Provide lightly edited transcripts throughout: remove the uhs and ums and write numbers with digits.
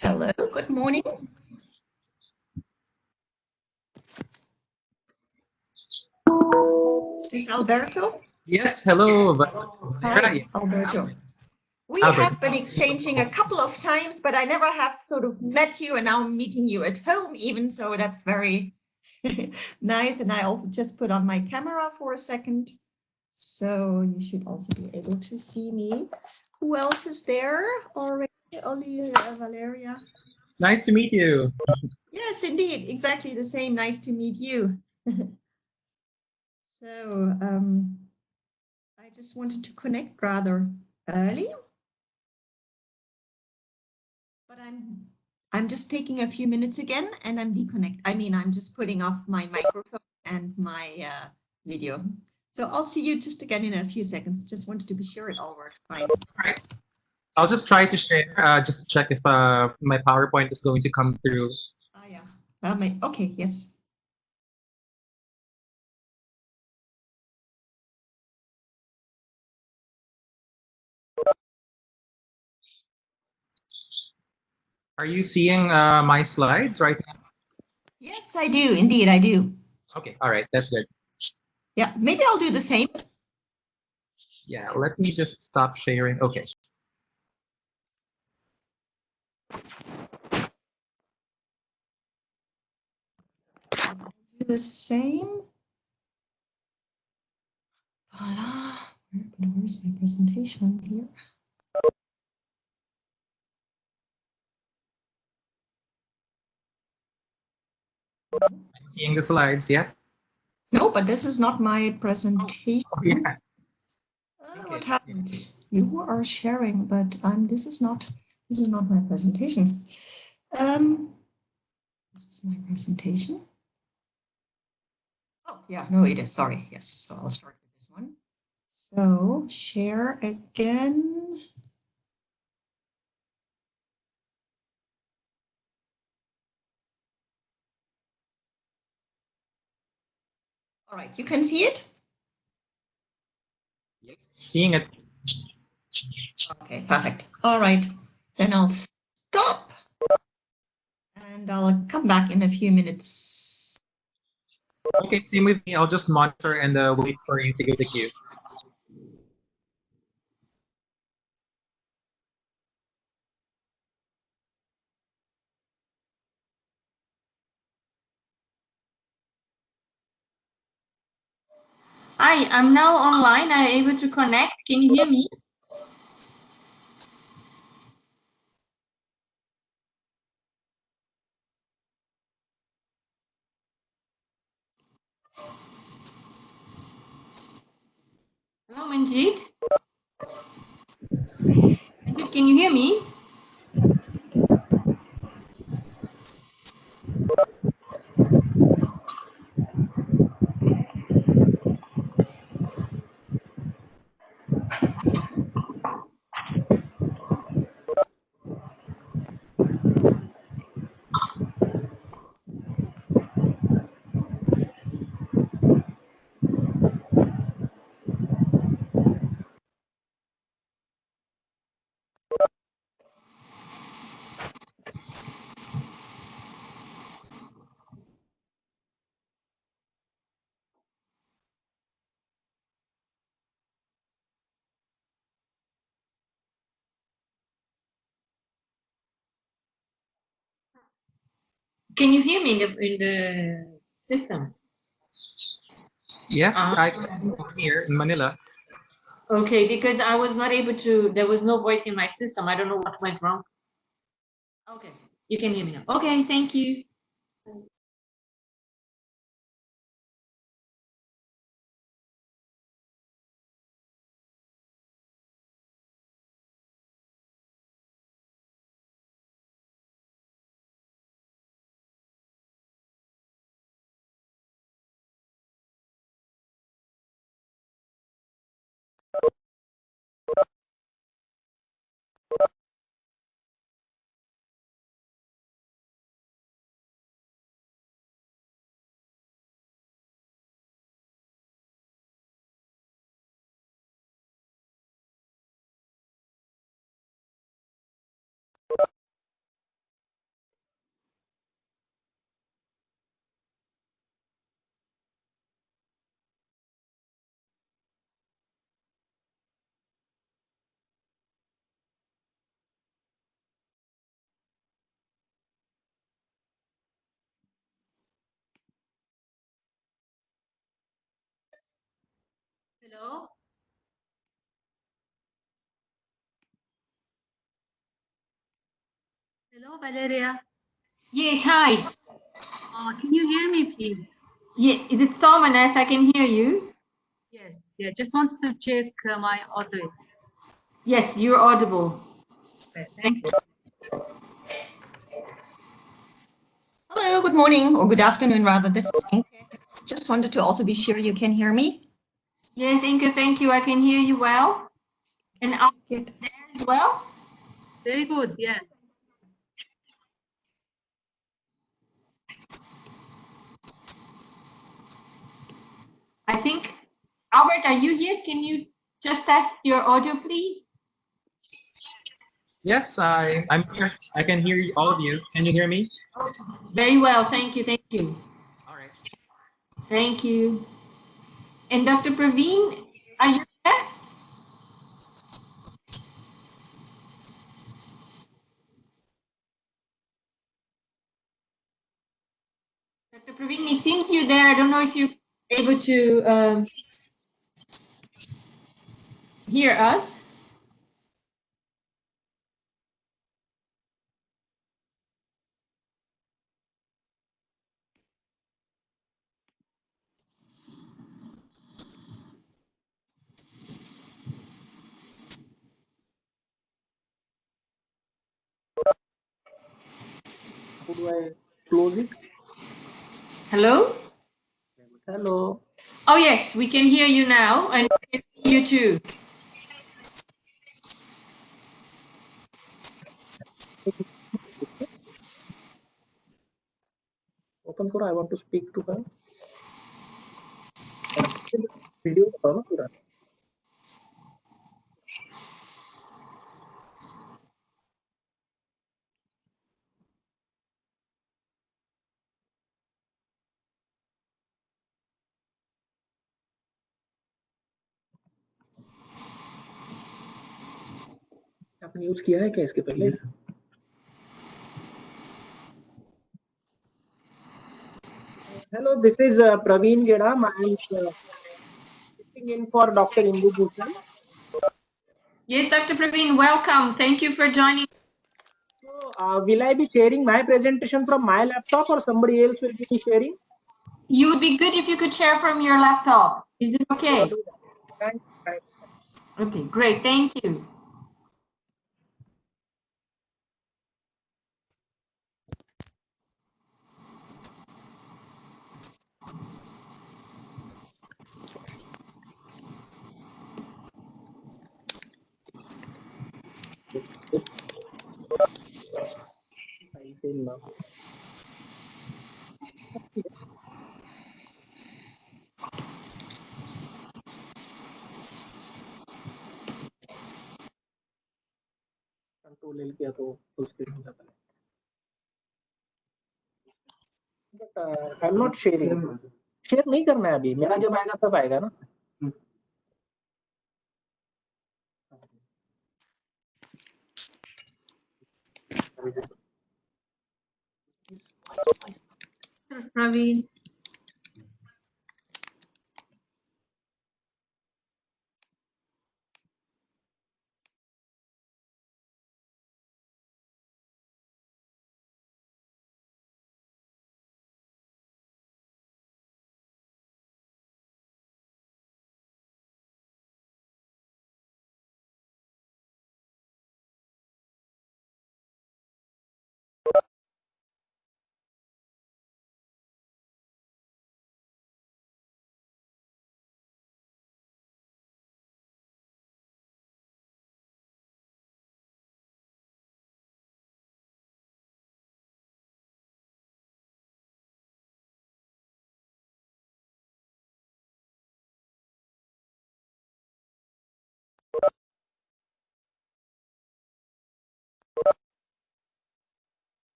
Hello, good morning. Is this Alberto? Yes, hello. Hi, Alberto. We have been exchanging a couple of times, but I never have sort of met you, and now I'm meeting you at home even, so that's very nice. And I also just put on my camera for a second, so you should also be able to see me. Who else is there already? Valeria. Nice to meet you. Yes, indeed, exactly the same. Nice to meet you. So I just wanted to connect rather early, but I'm just taking a few minutes again, and I'm I'm just putting off my microphone and my video. So I'll see you just again in a few seconds. Just wanted to be sure it all works fine. All right. I'll just try to share just to check if my PowerPoint is going to come through. Yeah. Okay. Yes. Are you seeing my slides right now? Yes, I do. Indeed, I do. Okay. All right. That's good. Yeah. Maybe I'll do the same. Yeah. Let me just stop sharing. Okay. Do the same. Voila. Where's my presentation here? I'm seeing the slides. Yeah. No, but this is not my presentation. Oh, yeah. What happens? You are sharing, but this is not my presentation. This is my presentation. Oh yeah, no, it is. Sorry. Yes. So I'll start with this one. So share again. All right, you can see it? Yes. Seeing it. Okay, perfect. All right, then I'll stop and I'll come back in a few minutes. Okay, same with me. I'll just monitor and wait for you to get the queue. Hi, I'm now online. I'm able to connect. Can you hear me? Hello, Manjeet. Manjeet, can you hear me? Can you hear me in the system? Yes, I can here in Manila. Okay, because I was not able to, there was no voice in my system. I don't know what went wrong. Okay, you can hear me now. Okay, thank you. Hello? Hello, Valeria. Yes, hi. Can you hear me, please? Yeah, is it Solmanes? I can hear you. Yes. Yeah, just wanted to check my audio. Yes, you're audible. Thank you. Hello, good morning, or good afternoon rather. This is Inke. Just wanted to also be sure you can hear me. Yes, Inka, thank you. I can hear you well. And I'm Good. there as well. Very good. Yeah. I think, Albert, are you here? Can you just test your audio, please? Yes, I'm here. I can hear all of you. Can you hear me? Very well. Thank you. Thank you. All right. Thank you. And Dr. Praveen, are you there? Dr. Praveen, it seems you're there. I don't know if you're able to hear us. How do I close it? Hello? Hello. Oh, yes, we can hear you now, and we can see you too. Open करो. I want to speak to her. Video करो ना पूरा. आपने use किया है क्या इसके पहले? Hello, this is Praveen Geda. I'm sitting in for Dr. Indu Bhushan. Yes, Dr. Praveen, welcome. Thank you for joining. So, will I be sharing my presentation from my laptop or somebody else will be sharing? You would be good if you could share from your laptop. Is it okay? I'll do that. Thanks. Okay, great. Thank you. Control L किया तो full screen हो जाता है. But I'm not sharing. Share नहीं करना है अभी. मेरा जब आएगा तब आएगा ना. Dr. Praveen.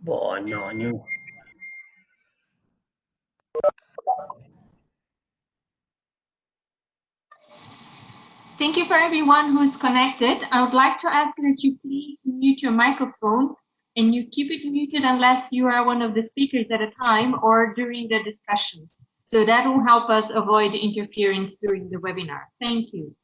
Bonanyo. Thank you for everyone who's connected. I would like to ask that you please mute your microphone and you keep it muted unless you are one of the speakers at a time or during the discussions. So that will help us avoid interference during the webinar. Thank you.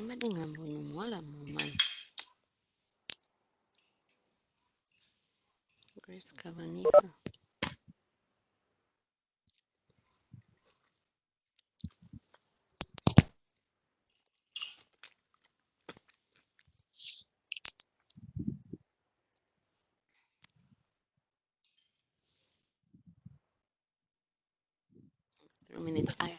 Ba't nga po wala mo man? Grace Cavaniha. Minutes. Ay.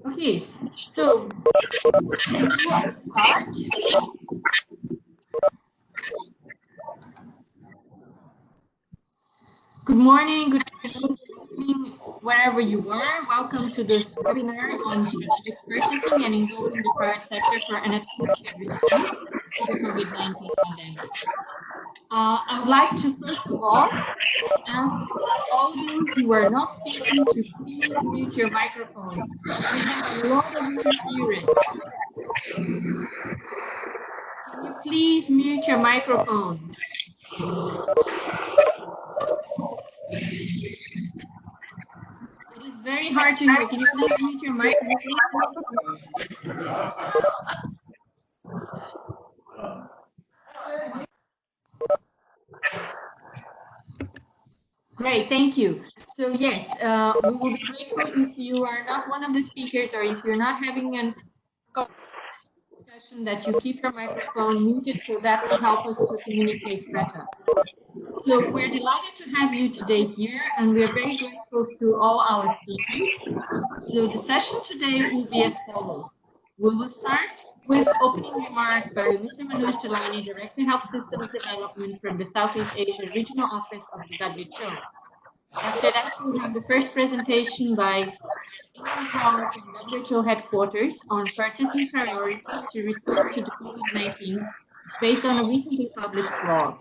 Okay, so we will start. Good morning, good afternoon, good evening, wherever you are. Welcome to this webinar on strategic purchasing and involving the private sector for an appropriate response to the COVID-19 pandemic. I would like to first of all ask all those who are not speaking to please mute your microphone. We have a lot of interference. Can you please mute your microphone? It is very hard to hear. Can you please mute your microphone? Great, thank you. So yes, we will be grateful if you are not one of the speakers or if you're not having a discussion that you keep your microphone muted, so that will help us to communicate better. So we're delighted to have you today here, and we're very grateful to all our speakers. So the session today will be as follows. We will start with opening remarks by Mr. Manoj Talani, Director Health Systems Development from the Southeast Asia Regional Office of the WHO. After that, we'll have the first presentation by Ingrid Hall from WHO headquarters on purchasing priorities to respond to the COVID-19 based on a recently published blog.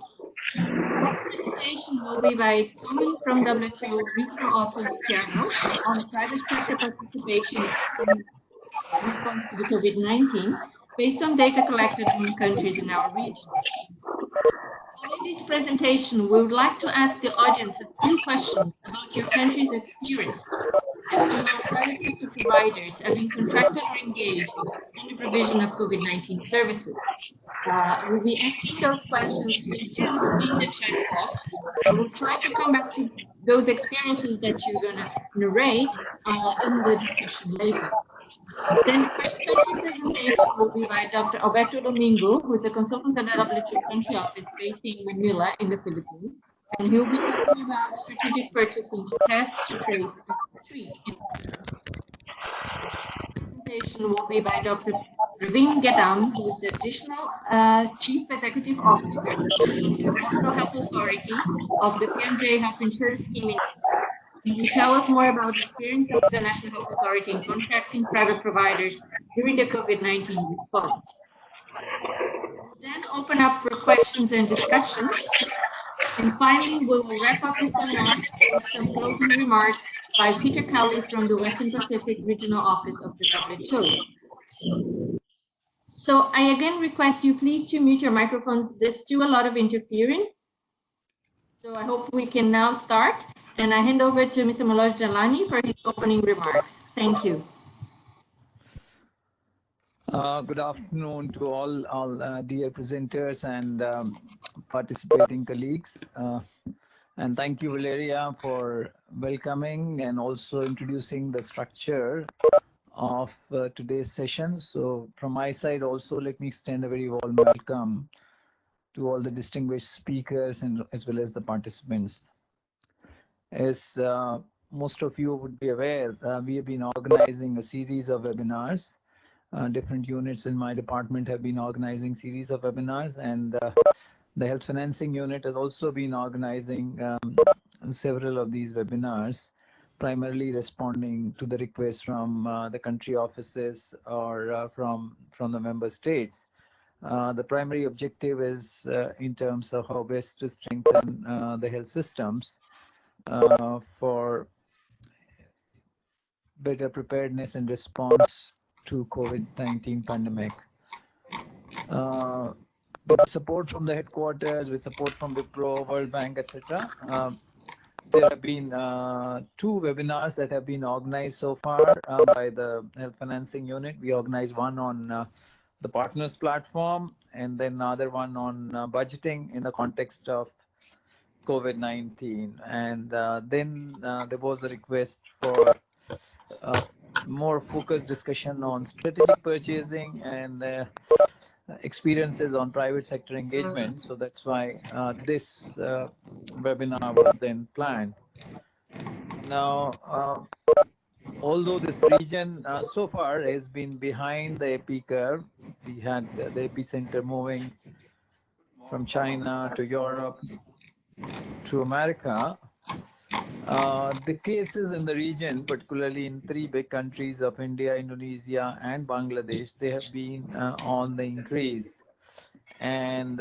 The second presentation will be by Thomas from WHO Regional Office SEARO on private sector participation in response to the COVID-19 based on data collected among countries in our region. Following this presentation, we would like to ask the audience a few questions about your country's experience and how private sector providers have been contracted or engaged in the provision of COVID-19 services. We'll be asking those questions to you in the chat box. We'll try to come back to those experiences that you're going to narrate in the discussion later. Then the first country presentation will be by Dr. Alberto Domingo, who is a consultant at the WHO country office based in Manila in the Philippines. And he'll be talking about strategic purchasing to test, to trace, and to treat. Presentation will be by Dr. Praveen Gedam, who is the additional Chief Executive Officer of the National Health Authority of the PMJ Health Insurance Scheme. He will tell us more about the experience of the National Health Authority in contracting private providers during the COVID-19 response. We'll then open up for questions and discussions. And finally, we will wrap up this seminar with some closing remarks by Peter Kelly from the Western Pacific Regional Office of the WHO. So I again request you please to mute your microphones. There's still a lot of interference. So I hope we can now start. And I hand over to Mr. Manoj Talani for his opening remarks. Thank you. Good afternoon to all dear presenters and participating colleagues. And thank you, Valeria, for welcoming and also introducing the structure of today's session. So from my side also, let me extend a very warm welcome to all the distinguished speakers and as well as the participants. As most of you would be aware, we have been organizing a series of webinars. Different units in my department have been organizing series of webinars, and the health financing unit has also been organizing several of these webinars primarily responding to the request from the country offices or from the member states. The primary objective is in terms of how best to strengthen the health systems for better preparedness and response to COVID-19 pandemic. With support from the headquarters, with support from WIPRO, World Bank, etc., there have been 2 webinars that have been organized so far by the Health Financing Unit. We organized one on the partners platform, and then another one on budgeting in the context of COVID-19. And then there was a request for more focused discussion on strategic purchasing and experiences on private sector engagement. So that's why this webinar was then planned. Now, although this region so far has been behind the epi curve, we had the epicenter moving from China to Europe to America. The cases in the region, particularly in 3 big countries of India, Indonesia, and Bangladesh, they have been on the increase. And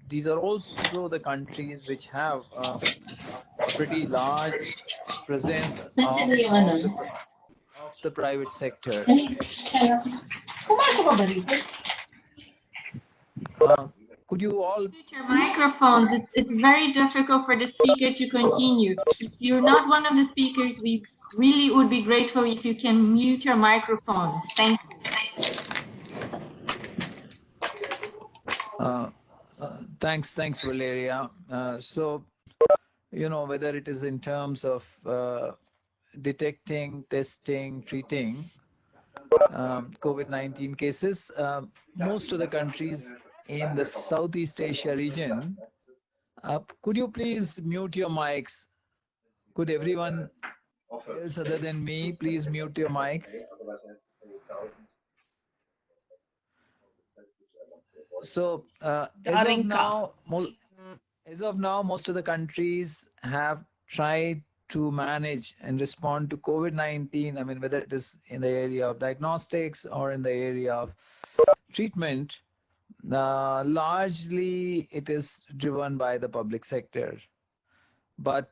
these are also the countries which have a pretty large presence of the private sector. Could you all Mute your microphones. It's very difficult for the speaker to continue. If you're not one of the speakers, we really would be grateful if you can mute your microphone. Thank you. Thanks, Valeria. So, whether it is in terms of detecting, testing, treating COVID-19 cases, most of the countries in the Southeast Asia region, could you please mute your mics? Could everyone else other than me please mute your mic? So as of now, most of the countries have tried to manage and respond to COVID-19. I mean, whether it is in the area of diagnostics or in the area of treatment, largely it is driven by the public sector. But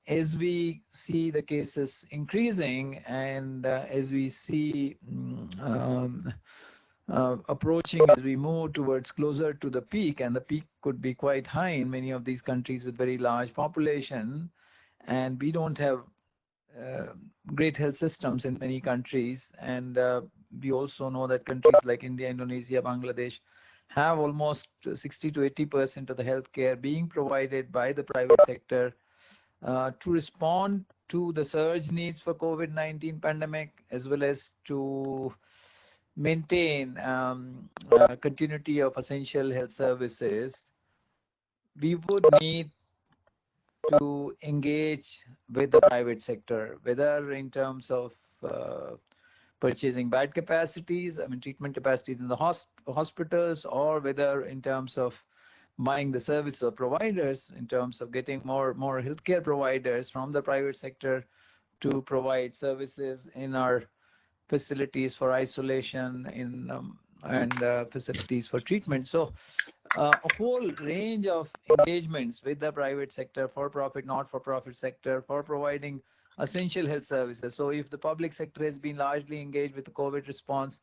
as we see the cases increasing and as we see approaching, as we move towards closer to the peak, and the peak could be quite high in many of these countries with very large population, and we don't have great health systems in many countries. And we also know that countries like India, Indonesia, Bangladesh have almost 60 to 80% of the healthcare being provided by the private sector to respond to the surge needs for COVID-19 pandemic, as well as to maintain continuity of essential health services. We would need to engage with the private sector, whether in terms of purchasing bed capacities, I mean treatment capacities in the hospitals, or whether in terms of buying the service of providers, in terms of getting more healthcare providers from the private sector to provide services in our facilities for isolation and facilities for treatment. So a whole range of engagements with the private sector, for-profit, not-for-profit sector, for providing essential health services. So if the public sector has been largely engaged with the COVID response,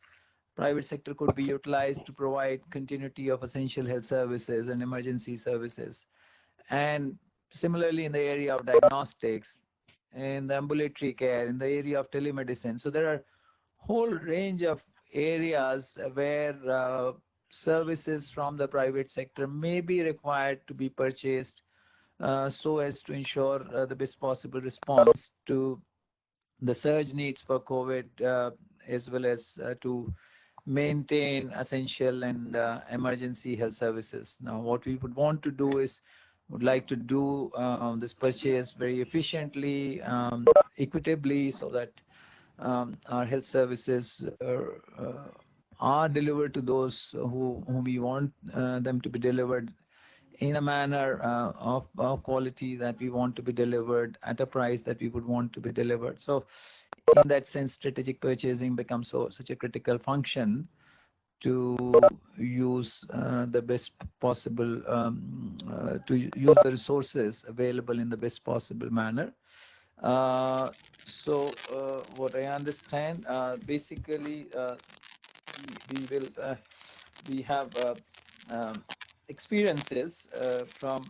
private sector could be utilized to provide continuity of essential health services and emergency services. And similarly in the area of diagnostics, in the ambulatory care, in the area of telemedicine. So there are whole range of areas where services from the private sector may be required to be purchased so as to ensure the best possible response to the surge needs for COVID, as well as to maintain essential and emergency health services. Now, what we would want to do is, would like to do this purchase very efficiently, equitably, so that our health services are delivered to those who we want them to be delivered in a manner of quality that we want to be delivered at a price that we would want to be delivered. So in that sense, strategic purchasing becomes such a critical function to use the best possible, to use the resources available in the best possible manner. What I understand, basically, we have experiences from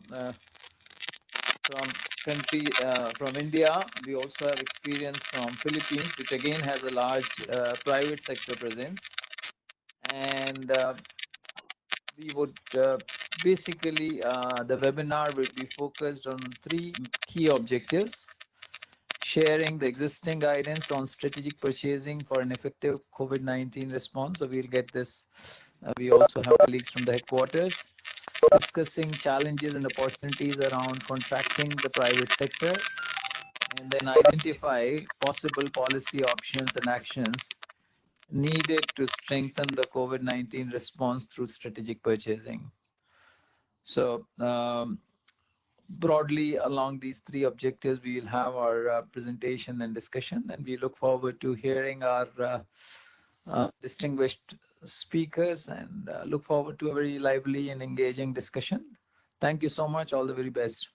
India. We also have experience from Philippines, which again has a large private sector presence, and we would basically the webinar will be focused on 3 key objectives: sharing the existing guidance on strategic purchasing for an effective COVID-19 response. So we'll get this. We also have colleagues from the headquarters discussing challenges and opportunities around contracting the private sector, and then identify possible policy options and actions needed to strengthen the COVID-19 response through strategic purchasing. So broadly along these 3 objectives, we will have our presentation and discussion, and we look forward to hearing our distinguished speakers, and look forward to a very lively and engaging discussion. Thank you so much. All the very best.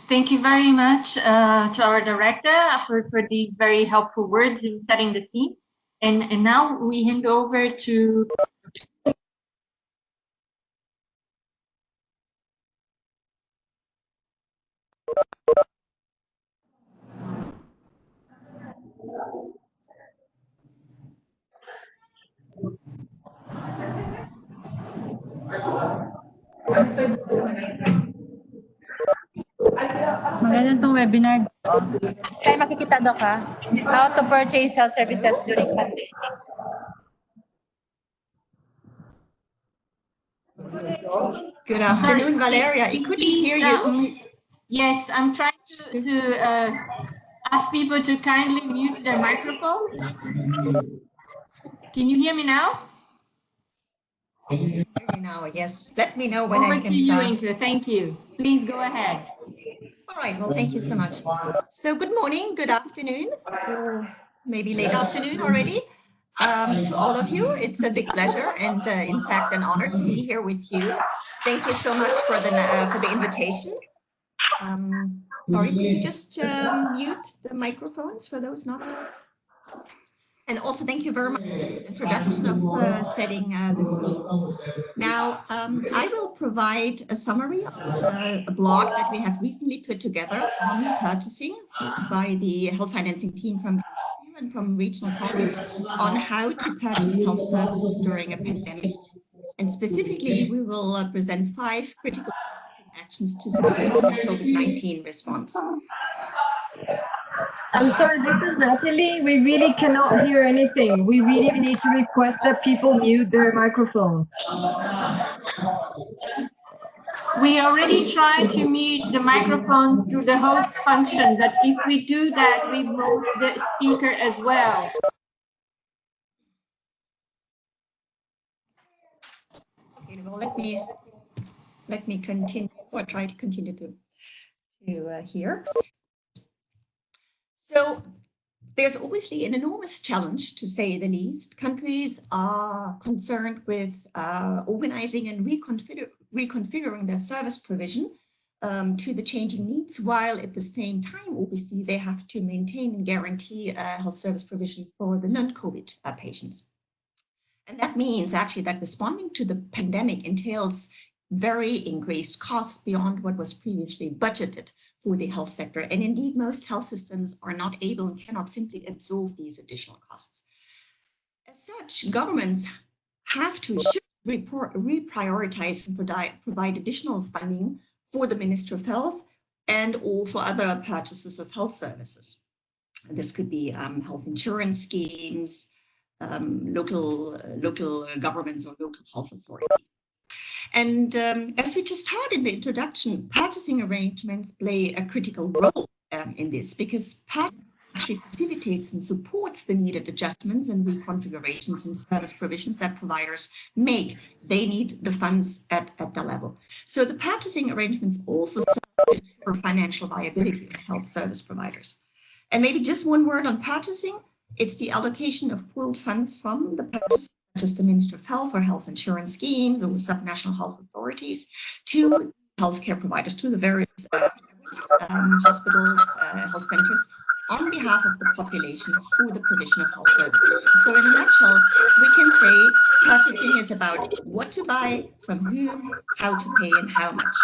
Thank you very much to our director for these very helpful words in setting the scene. And now we hand over to Maganda itong webinar. Kaya makikita daw ka, how to purchase health services during pandemic. Good afternoon, Valeria. I couldn't hear you. Yes, I'm trying to ask people to kindly mute their microphones. Can you hear me now? I can hear you now, yes. Let me know when Over I can to you, start. Inka. Thank you. Please go ahead. All right, well, thank you so much. So good morning, good afternoon, or maybe late afternoon already. To all of you, it's a big pleasure and in fact an honor to be here with you. Thank you so much for the invitation. Sorry, can you just mute the microphones for those not speaking? And also thank you very much for this introduction of setting the scene. Now, I will provide a summary of a blog that we have recently put together on purchasing by the health financing team from HQ and from regional colleagues on how to purchase health services during a pandemic. And specifically, we will present 5 critical actions to support the COVID-19 response. I'm sorry, this is Natalie. We really cannot hear anything. We really need to request that people mute their microphone. We already tried to mute the microphone through the host function, but if we do that, we mute the speaker as well. Okay, well, let me continue or try to continue to hear. So there's obviously an enormous challenge, to say the least. Countries are concerned with organizing and reconfiguring their service provision to the changing needs, while at the same time, obviously, they have to maintain and guarantee health service provision for the non-COVID patients. And that means actually that responding to the pandemic entails very increased costs beyond what was previously budgeted for the health sector. And indeed, most health systems are not able and cannot simply absorb these additional costs. As such, governments have to reprioritize and provide additional funding for the Ministry of Health and or for other purchases of health services. This could be health insurance schemes, local governments or local health authorities. And as we just heard in the introduction, purchasing arrangements play a critical role in this, because actually facilitates and supports the needed adjustments and reconfigurations and service provisions that providers make. They need the funds at the level. So the purchasing arrangements also serve for financial viability of health service providers. And maybe just one word on purchasing. It's the allocation of pooled funds from the purchase, such as the Ministry of Health or health insurance schemes or subnational health authorities, to healthcare providers, to the various hospitals, health centers, on behalf of the population for the provision of health services. So in a nutshell, we can say purchasing is about what to buy, from whom, how to pay, and how much.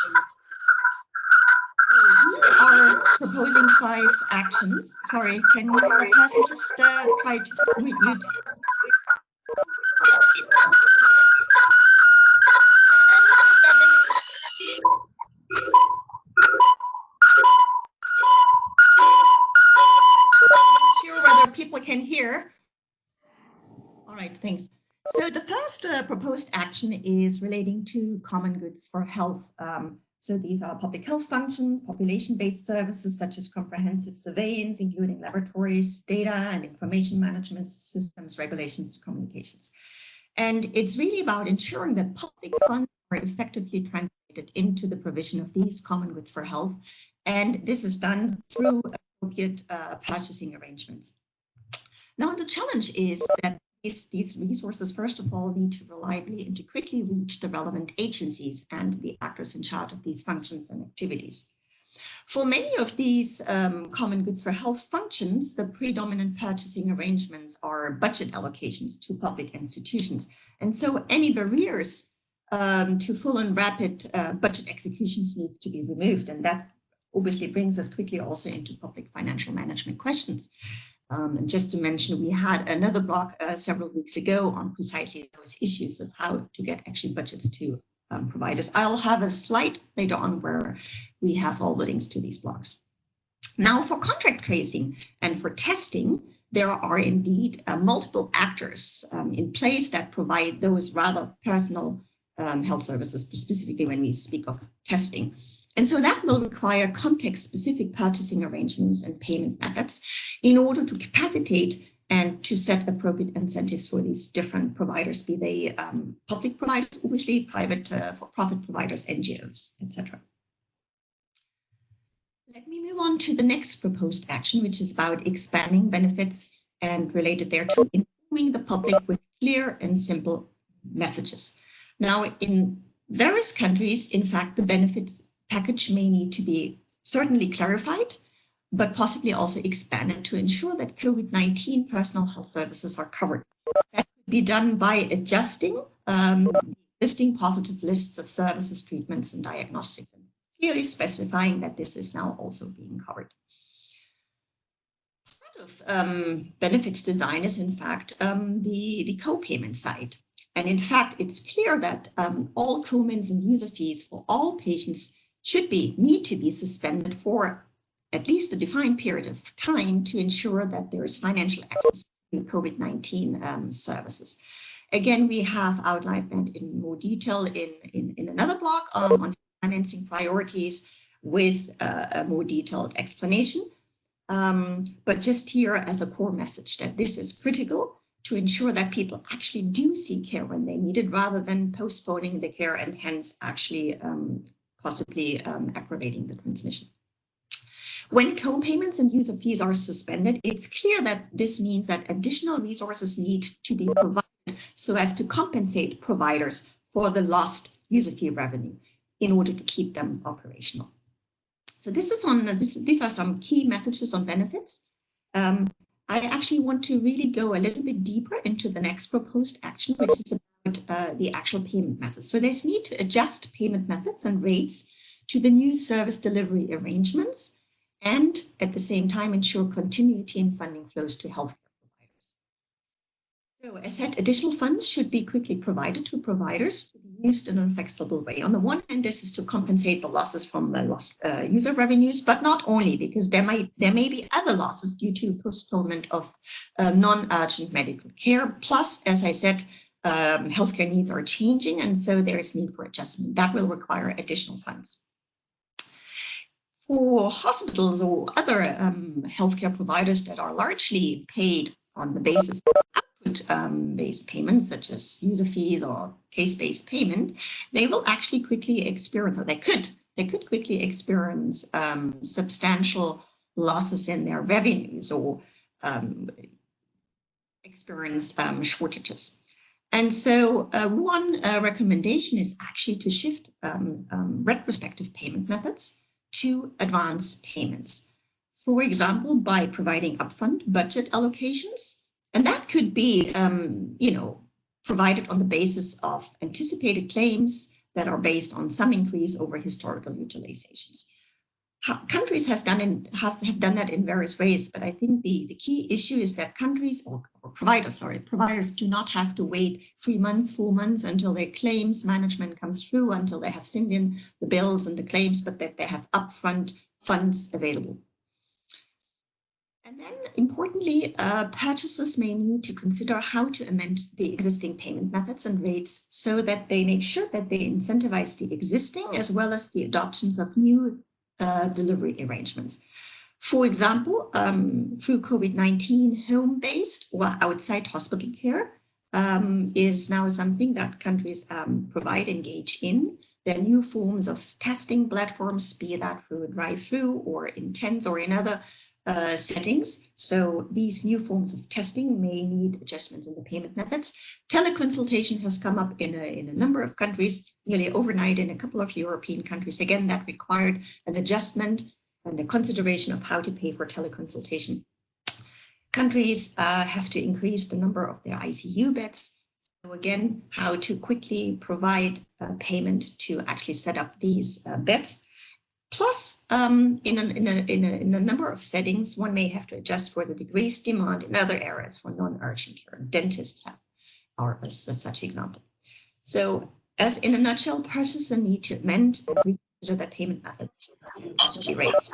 We are proposing 5 actions. Sorry, can the person just try to mute? Not sure whether people can hear. All right, thanks. So the first proposed action is relating to common goods for health. So these are public health functions, population-based services such as comprehensive surveillance, including laboratories, data and information management systems, regulations, communications. And it's really about ensuring that public funds are effectively translated into the provision of these common goods for health. And this is done through appropriate purchasing arrangements. Now, the challenge is that these resources, first of all, need to reliably and to quickly reach the relevant agencies and the actors in charge of these functions and activities. For many of these common goods for health functions, the predominant purchasing arrangements are budget allocations to public institutions. And so any barriers to full and rapid budget executions need to be removed. And that obviously brings us quickly also into public financial management questions. And just to mention, we had another block several weeks ago on precisely those issues of how to get actually budgets to providers. I'll have a slide later on where we have all the links to these blocks. Now, for contract tracing and for testing, there are indeed multiple actors in place that provide those rather personal health services, specifically when we speak of testing. And so that will require context-specific purchasing arrangements and payment methods in order to capacitate and to set appropriate incentives for these different providers, be they public providers, obviously private for-profit providers, NGOs, etc. Let me move on to the next proposed action, which is about expanding benefits and related thereto, informing the public with clear and simple messages. Now, in various countries, in fact, the benefits package may need to be certainly clarified, but possibly also expanded to ensure that COVID-19 personal health services are covered. That could be done by adjusting existing positive lists of services, treatments, and diagnostics, and clearly specifying that this is now also being covered. Part of benefits design is, in fact, the co-payment side. And in fact, it's clear that all co-payments and user fees for all patients need to be suspended for at least a defined period of time to ensure that there is financial access to COVID-19 services. Again, we have outlined that in more detail in another block on financing priorities with a more detailed explanation. But just here as a core message that this is critical to ensure that people actually do seek care when they need it, rather than postponing the care and hence actually possibly aggravating the transmission. When co-payments and user fees are suspended, it's clear that this means that additional resources need to be provided so as to compensate providers for the lost user fee revenue in order to keep them operational. So this is on these are some key messages on benefits. I actually want to really go a little bit deeper into the next proposed action, which is about the actual payment methods. So there's need to adjust payment methods and rates to the new service delivery arrangements, and at the same time ensure continuity in funding flows to healthcare providers. So as said, additional funds should be quickly provided to providers to be used in a flexible way. On the one hand, this is to compensate the losses from the lost user revenues, but not only, because there may be other losses due to postponement of non-urgent medical care. Plus, as I said, healthcare needs are changing, and so there is need for adjustment. That will require additional funds. For hospitals or other healthcare providers that are largely paid on the basis of output-based payments, such as user fees or case-based payment, they will actually quickly experience, or they could quickly experience substantial losses in their revenues or experience shortages. And so one recommendation is actually to shift retrospective payment methods to advance payments. For example, by providing upfront budget allocations, and that could be, provided on the basis of anticipated claims that are based on some increase over historical utilizations. Countries have done that in various ways, but I think the key issue is that countries or providers do not have to wait 3 months, 4 months until their claims management comes through, until they have sent in the bills and the claims, but that they have upfront funds available. And then importantly, purchasers may need to consider how to amend the existing payment methods and rates so that they make sure that they incentivize the existing as well as the adoptions of new delivery arrangements. For example, through COVID-19, home-based or outside hospital care is now something that countries engage in. There are new forms of testing platforms, be that through a drive-through or in tents or in other settings. So these new forms of testing may need adjustments in the payment methods. Teleconsultation has come up in a number of countries, nearly overnight in a couple of European countries. Again, that required an adjustment and a consideration of how to pay for teleconsultation. Countries have to increase the number of their ICU beds. So again, how to quickly provide payment to actually set up these beds. Plus, in a number of settings, one may have to adjust for the decreased demand in other areas for non-urgent care. Dentists are such example. So, as in a nutshell, purchasers need to amend and reconsider their payment methods and rates.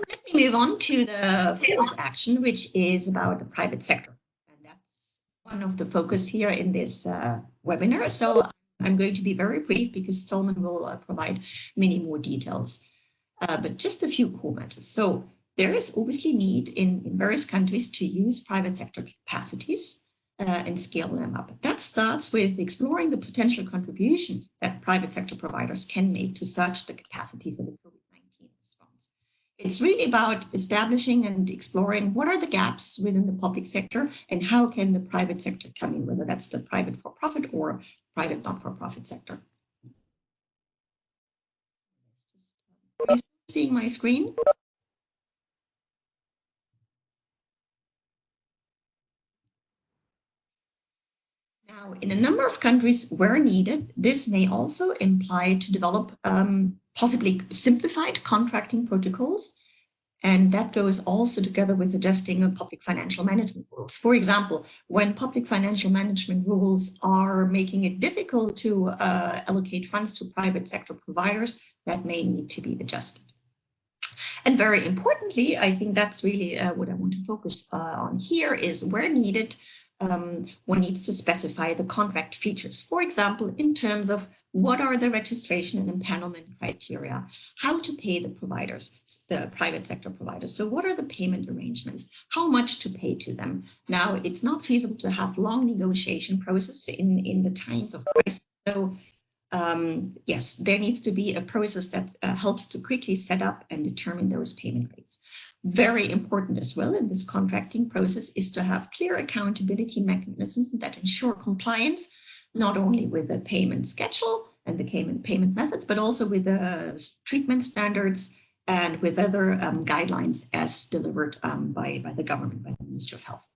Let me move on to the fourth action, which is about the private sector, and that's one of the focus here in this webinar. So I'm going to be very brief because Solomon will provide many more details, but just a few core matters. So there is obviously need in various countries to use private sector capacities and scale them up. That starts with exploring the potential contribution that private sector providers can make to surge the capacity for the COVID-19 response. It's really about establishing and exploring what are the gaps within the public sector and how can the private sector come in, whether that's the private for-profit or private not-for-profit sector. Are you seeing my screen? Now, in a number of countries where needed, this may also imply to develop possibly simplified contracting protocols. And that goes also together with adjusting of public financial management rules. For example, when public financial management rules are making it difficult to allocate funds to private sector providers, that may need to be adjusted. And very importantly, I think that's really what I want to focus on here is where needed, one needs to specify the contract features. For example, in terms of what are the registration and empanelment criteria, how to pay the providers, the private sector providers. So what are the payment arrangements? How much to pay to them? Now, it's not feasible to have long negotiation process in the times of crisis. So yes, there needs to be a process that helps to quickly set up and determine those payment rates. Very important as well in this contracting process is to have clear accountability mechanisms that ensure compliance, not only with the payment schedule and the payment methods, but also with the treatment standards and with other guidelines as delivered by the government, by the Ministry of Health.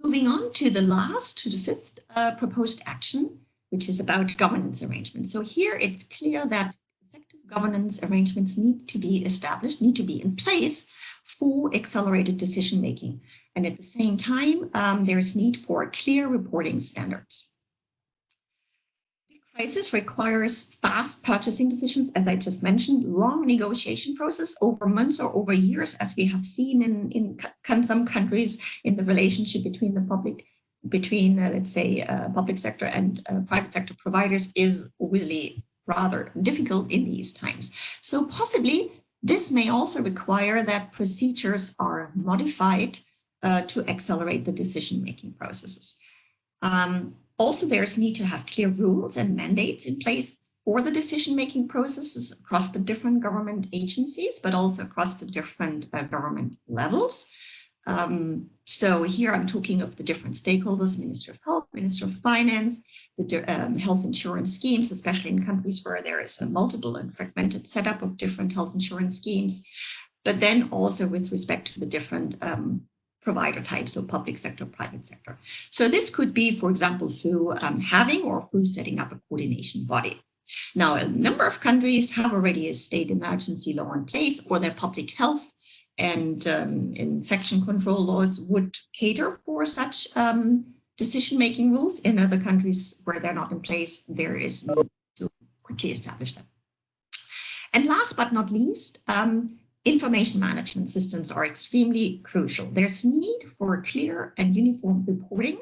Moving on to the fifth proposed action, which is about governance arrangements. So here it's clear that effective governance arrangements need to be established, need to be in place for accelerated decision making. And at the same time, there's need for clear reporting standards. The crisis requires fast purchasing decisions, as I just mentioned, long negotiation process over months or over years, as we have seen in some countries in the relationship between the public, let's say, public sector and private sector providers is really rather difficult in these times. So possibly this may also require that procedures are modified to accelerate the decision-making processes. Also, there's need to have clear rules and mandates in place for the decision-making processes across the different government agencies, but also across the different government levels. So here I'm talking of the different stakeholders, Minister of Health, Minister of Finance, the health insurance schemes, especially in countries where there is a multiple and fragmented setup of different health insurance schemes, but then also with respect to the different provider types, so public sector, private sector. So this could be, for example, through having or through setting up a coordination body. Now, a number of countries have already a state emergency law in place, or their public health and infection control laws would cater for such decision-making rules. In other countries where they're not in place, there is need to quickly establish them. And last but not least, information management systems are extremely crucial. There's need for clear and uniform reporting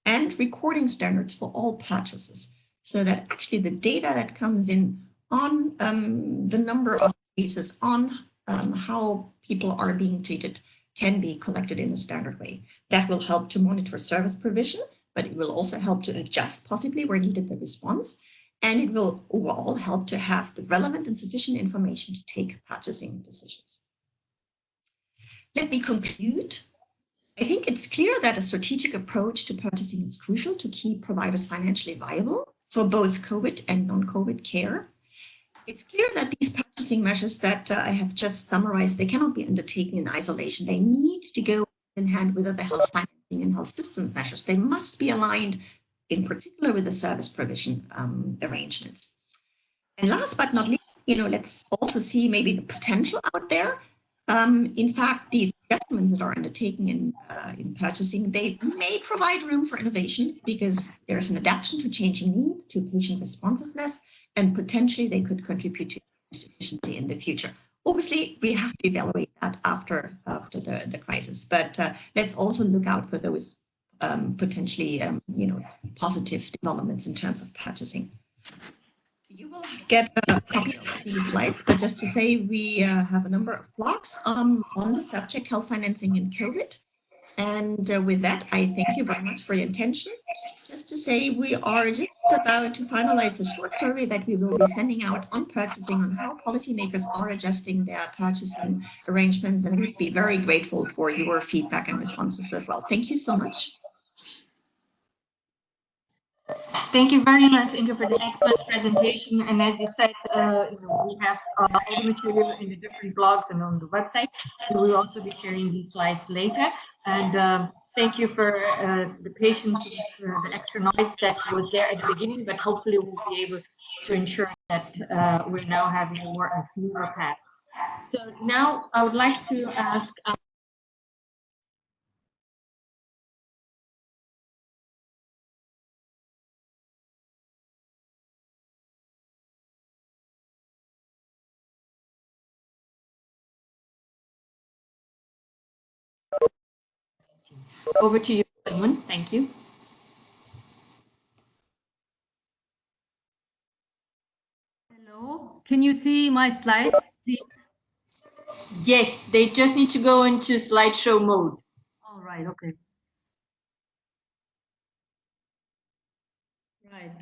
and recording standards for all purchases, so that actually the data that comes in on the number of cases, on how people are being treated, can be collected in a standard way. That will help to monitor service provision, but it will also help to adjust possibly where needed the response. And it will overall help to have the relevant and sufficient information to take purchasing decisions. Let me conclude. I think it's clear that a strategic approach to purchasing is crucial to keep providers financially viable for both COVID and non-COVID care. It's clear that these purchasing measures that I have just summarized, they cannot be undertaken in isolation. They need to go in hand with other health financing and health systems measures. They must be aligned in particular with the service provision arrangements. And last but not least, let's also see maybe the potential out there. In fact, these adjustments that are undertaken in purchasing, they may provide room for innovation because there's an adaptation to changing needs, to patient responsiveness, and potentially they could contribute to efficiency in the future. Obviously, we have to evaluate that after the crisis, but let's also look out for those potentially, positive developments in terms of purchasing. You will get a copy of these slides, but just to say, we have a number of blogs on the subject health financing and COVID. And with that, I thank you very much for your attention. Just to say, we are just about to finalize a short survey that we will be sending out on purchasing, on how policymakers are adjusting their purchasing arrangements, and we'd be very grateful for your feedback and responses as well. Thank you so much. Thank you very much, Inge, for the excellent presentation. And as you said, we have all the material in the different blogs and on the website. We will also be sharing these slides later. And thank you for the patience with the extra noise that was there at the beginning, but hopefully we'll be able to ensure that we're now having a more smoother path. So now I would like to ask over to you, Simon. Thank you. Hello, can you see my slides? Yes, they just need to go into slideshow mode. All right, okay. Right.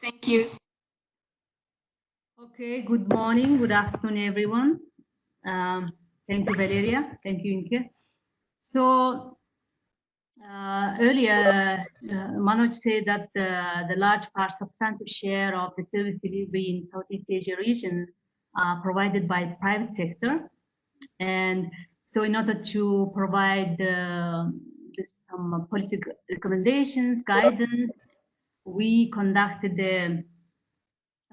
Thank you. Okay, good morning, good afternoon, everyone. Thank you, Valeria. Thank you, Inke. So earlier, Manoj said that the large part, substantive share of the service delivery in Southeast Asia region are provided by the private sector. And so in order to provide some policy recommendations, guidance, we conducted a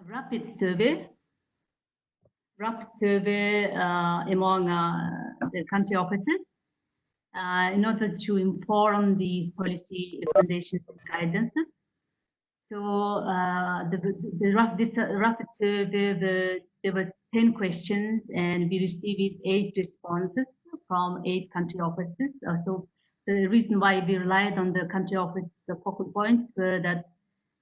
rapid survey among the country offices in order to inform these policy recommendations and guidances. So this rapid survey, there was 10 questions and we received 8 responses from 8 country offices. So the reason why we relied on the country office focal points were that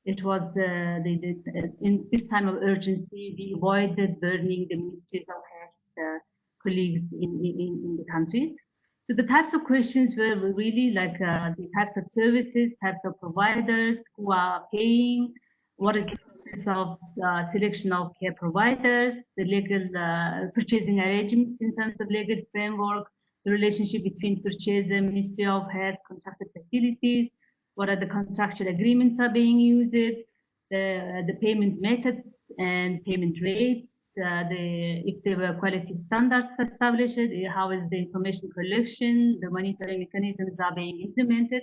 it was in this time of urgency, we avoided burning the ministries of health colleagues in the countries. So the types of questions were really like the types of services, types of providers who are paying, what is the process of selection of care providers, the legal purchasing arrangements in terms of legal framework, the relationship between purchaser, Ministry of Health, contracted facilities, what are the contractual agreements are being used, the payment methods and payment rates, if there were quality standards established, how is the information collection, the monitoring mechanisms are being implemented,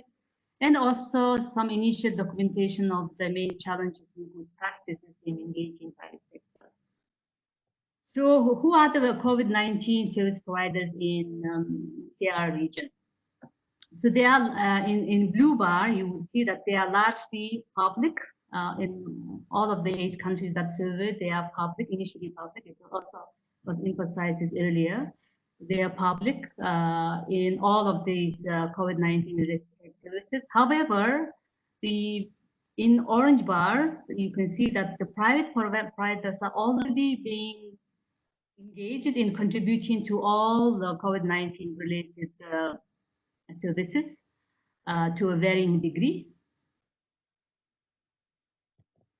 and also some initial documentation of the main challenges and good practices in engaging private sector. So who are the COVID-19 service providers in SEARO region? So they are in blue bar, you will see that they are largely public. In all of the 8 countries that surveyed, they are public, initially public. It also was emphasized earlier. They are public in all of these COVID-19 related services. However, in orange bars, you can see that the private providers are already being engaged in contributing to all the COVID-19 related services to a varying degree.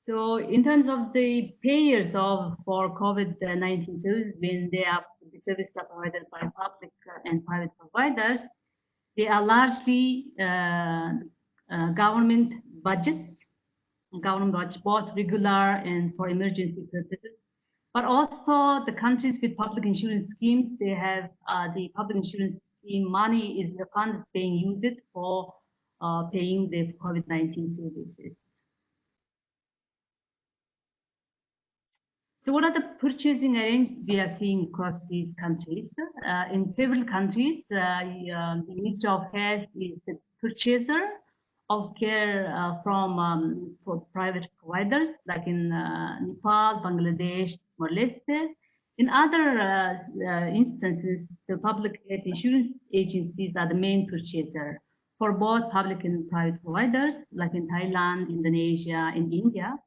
So in terms of the payers for COVID-19 services, when the services are provided by public and private providers, they are largely government budgets, both regular and for emergency purposes. But also the countries with public insurance schemes, they have the public insurance scheme money is the funds being used for paying the COVID-19 services. So what are the purchasing arrangements we are seeing across these countries? In several countries, the Ministry of Health is the purchaser of care for private providers, like in Nepal, Bangladesh, Timor-Leste. In other instances, the public health insurance agencies are the main purchaser for both public and private providers, like in Thailand, Indonesia, and India.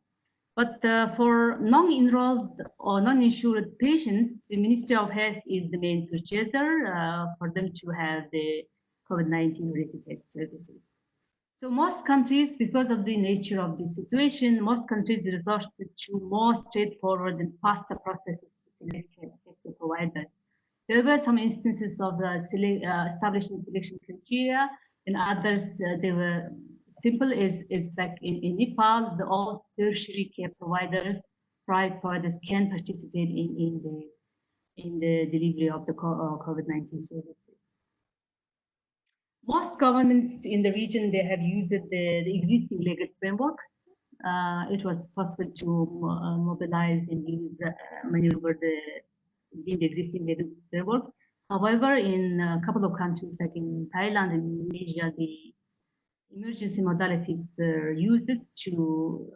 But for non-enrolled or non-insured patients, the Ministry of Health is the main purchaser for them to have the COVID-19 related health services. So most countries, because of the nature of the situation, most countries resorted to more straightforward and faster processes to select healthcare providers. There were some instances of establishing selection criteria, and others they were simple. Is like in Nepal, all tertiary care providers, private providers can participate in the delivery of the COVID-19 services. Most governments in the region, they have used the existing legal frameworks. It was possible to mobilize and use maneuver the existing legal frameworks. However, in a couple of countries like in Thailand and Indonesia, the emergency modalities were used to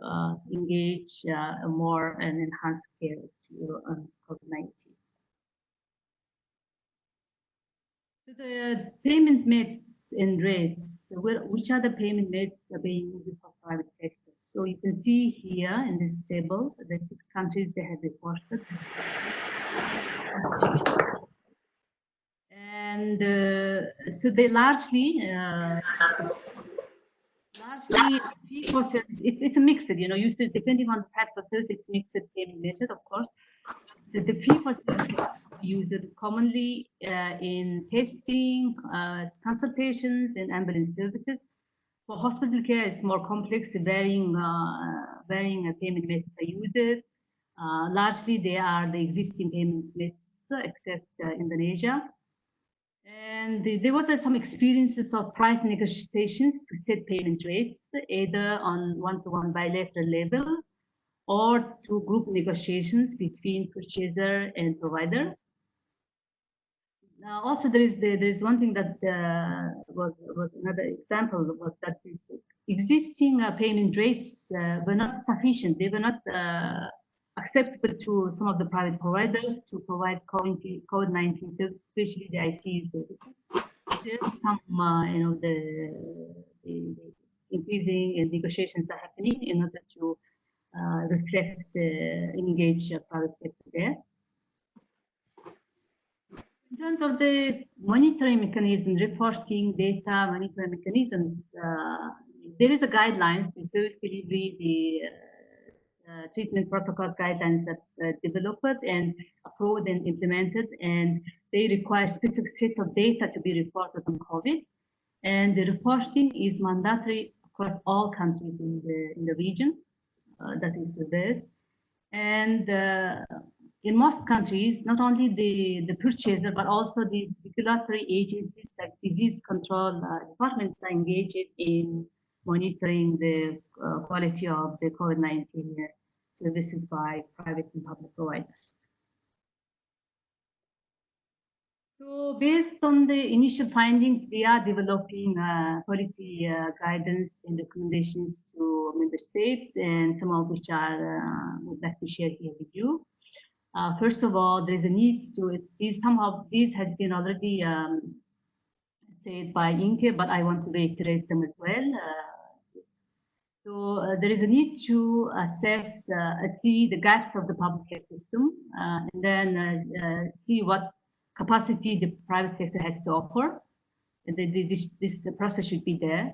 engage more and enhance care to COVID-19. So the payment methods and rates, which are the payment methods that are being used for private sector? So you can see here in this table, the 6 countries they have reported. And so they largely fee for service. It's a mixed, used to, depending on the types of service, it's mixed payment method, of course. The fee for service used commonly in testing, consultations, and ambulance services. For hospital care, it's more complex, varying payment methods are used. Largely, they are the existing payment methods, except Indonesia. And there was some experiences of price negotiations to set payment rates, either on one-to-one bilateral level or to group negotiations between purchaser and provider. Now, also there is one thing that was another example was that these existing payment rates were not sufficient. They were not acceptable to some of the private providers to provide COVID-19 services, especially the ICU services. There's some, the increasing negotiations are happening in order to reflect the engage private sector there. In terms of the monitoring mechanism, reporting data, monitoring mechanisms, there is a guidelines, the service delivery, the treatment protocol guidelines that developed and approved and implemented, and they require specific set of data to be reported on COVID. And the reporting is mandatory across all countries in the region that is surveyed. And in most countries, not only the purchaser, but also these regulatory agencies like disease control departments are engaged in monitoring the quality of the COVID-19 services by private and public providers. So based on the initial findings, we are developing policy guidance and recommendations to member states, and some of which I would like to share here with you. First of all, there is a need to, some of these has been already said by Inke, but I want to reiterate them as well. So there is a need to assess, see the gaps of the public health system, and then see what capacity the private sector has to offer. This process should be there.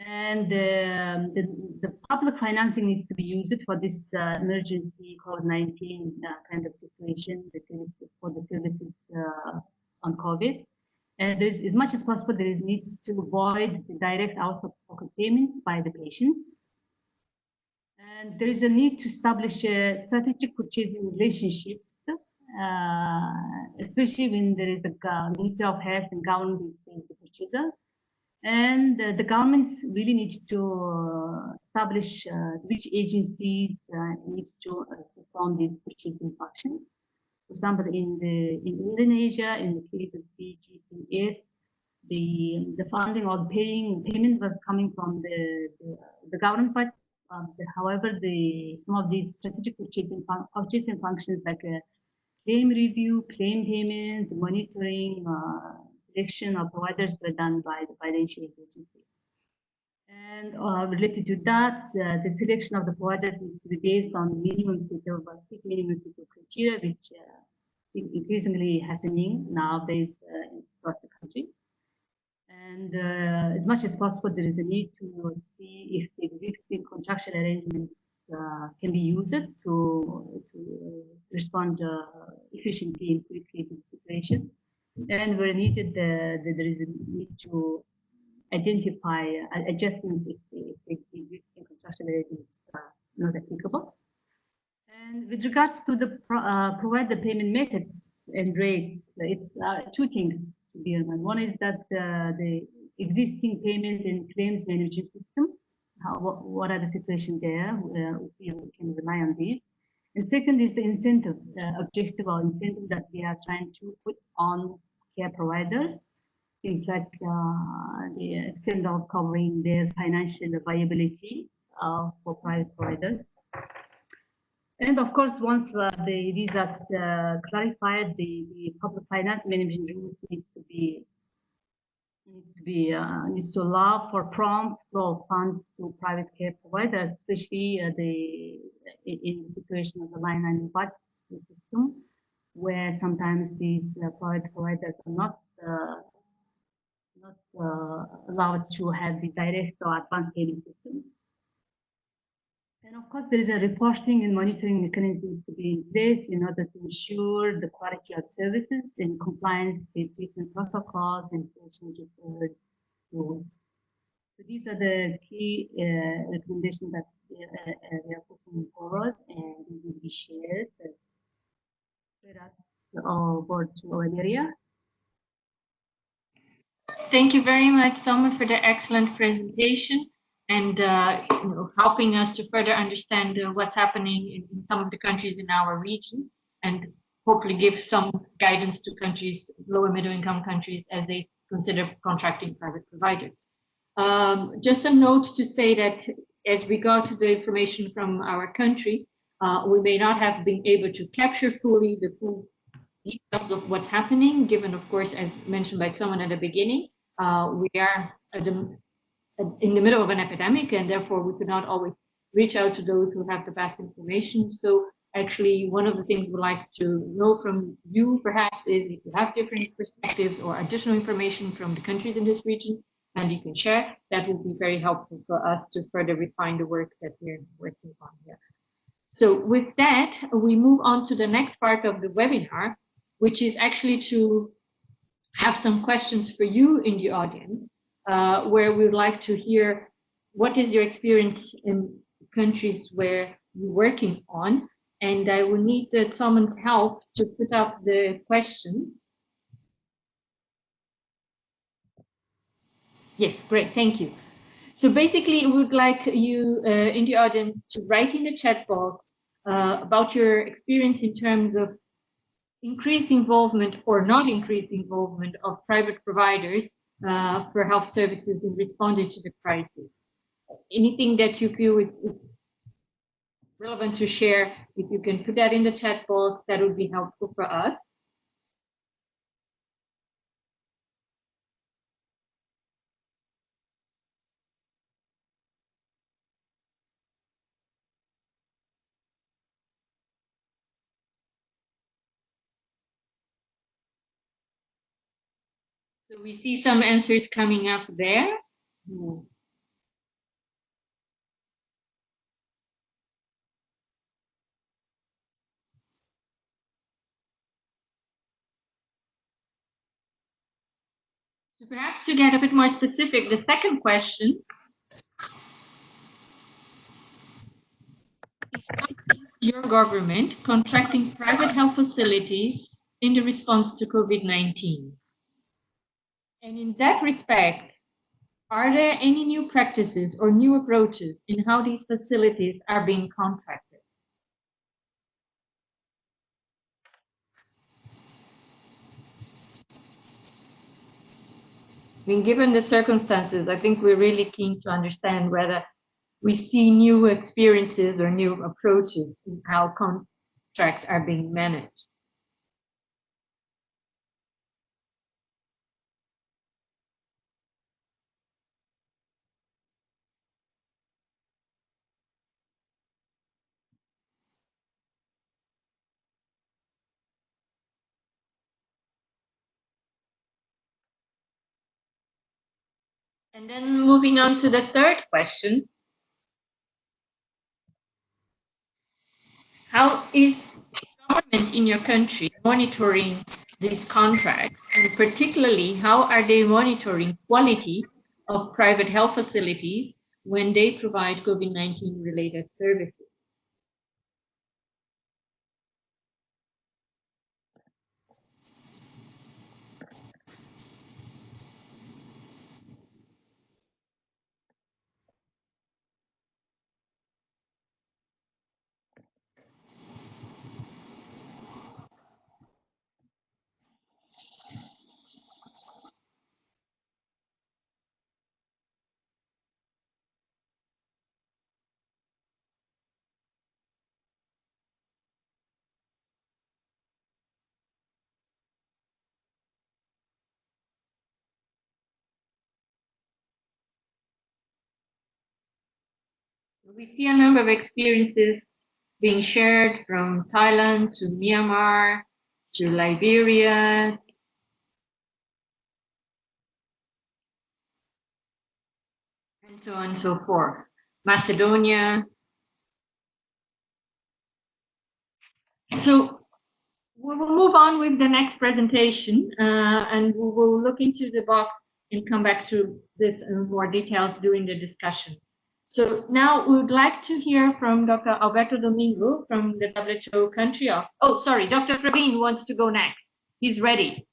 And the public financing needs to be used for this emergency COVID-19 kind of situation, for the services on COVID. And there's, as much as possible, there is needs to avoid the direct out-of-pocket payments by the patients. And there is a need to establish strategic purchasing relationships, especially when there is a Ministry of Health and government is the purchaser. And the governments really need to establish which agencies needs to perform these purchasing functions. For example, in Indonesia, in the case of BGPS, the funding or payment was coming from the government, but however, some of these strategic purchasing functions like claim review, claim payment, monitoring, selection of providers were done by the insurance agency. And related to that, the selection of the providers needs to be based on minimum set of criteria, which is increasingly happening nowadays across the country. And as much as possible, there is a need to see if the existing contractual arrangements can be used to respond efficiently and quickly to the situation. And where needed, there is a need to identify adjustments if the existing contractual arrangements are not applicable. And with regards to the provider payment methods and rates, it's two things to be on. One is that the existing payment and claims management system, what are the situations there? We can rely on these. And second is the incentive, objective or incentive that we are trying to put on care providers. Things like the extent of covering their financial viability for private providers. And of course, once these are clarified, the public finance management rules needs to allow for prompt flow of funds to private care providers, especially in the situation of the line item budget system, where sometimes these private providers are not allowed to have the direct or advanced payment system. And of course, there is a reporting and monitoring mechanisms to be in place in order to ensure the quality of services in compliance with treatment protocols and patient referred rules. So these are the key recommendations that we are putting forward, and they will be shared. That's over to Valeria. Thank you very much, Salma, for the excellent presentation and helping us to further understand what's happening in some of the countries in our region, and hopefully give some guidance to countries, lower middle income countries, as they consider contracting private providers. Just a note to say that as regard to the information from our countries, we may not have been able to capture fully the full details of what's happening, given, of course, as mentioned by someone at the beginning, we are at in the middle of an epidemic, and therefore we could not always reach out to those who have the best information. So actually, one of the things we'd like to know from you perhaps is if you have different perspectives or additional information from the countries in this region, and you can share, that would be very helpful for us to further refine the work that we're working on here. So with that, we move on to the next part of the webinar, which is actually to have some questions for you in the audience, where we would like to hear what is your experience in countries where you're working on. And I will need someone's help to put up the questions. Yes, great, thank you. So basically, we would like you in the audience to write in the chat box about your experience in terms of increased involvement or not increased involvement of private providers for health services in responding to the crisis. Anything that you feel it's relevant to share, if you can put that in the chat box, that would be helpful for us. So we see some answers coming up there. So perhaps to get a bit more specific, the second question is, how is your government contracting private health facilities in the response to COVID-19? And in that respect, are there any new practices or new approaches in how these facilities are being contracted? I mean, given the circumstances, I think we're really keen to understand whether we see new experiences or new approaches in how contracts are being managed. And then moving on to the third question, how is government in your country monitoring these contracts, and particularly how are they monitoring quality of private health facilities when they provide COVID-19 related services? We see a number of experiences being shared from Thailand to Myanmar to Liberia. And so on and so forth. Macedonia. So we will move on with the next presentation and we will look into the box and come back to this in more details during the discussion. So now we would like to hear from Dr. Alberto Domingo from the WHO country of, oh, sorry, Dr. Praveen wants to go next. He's ready.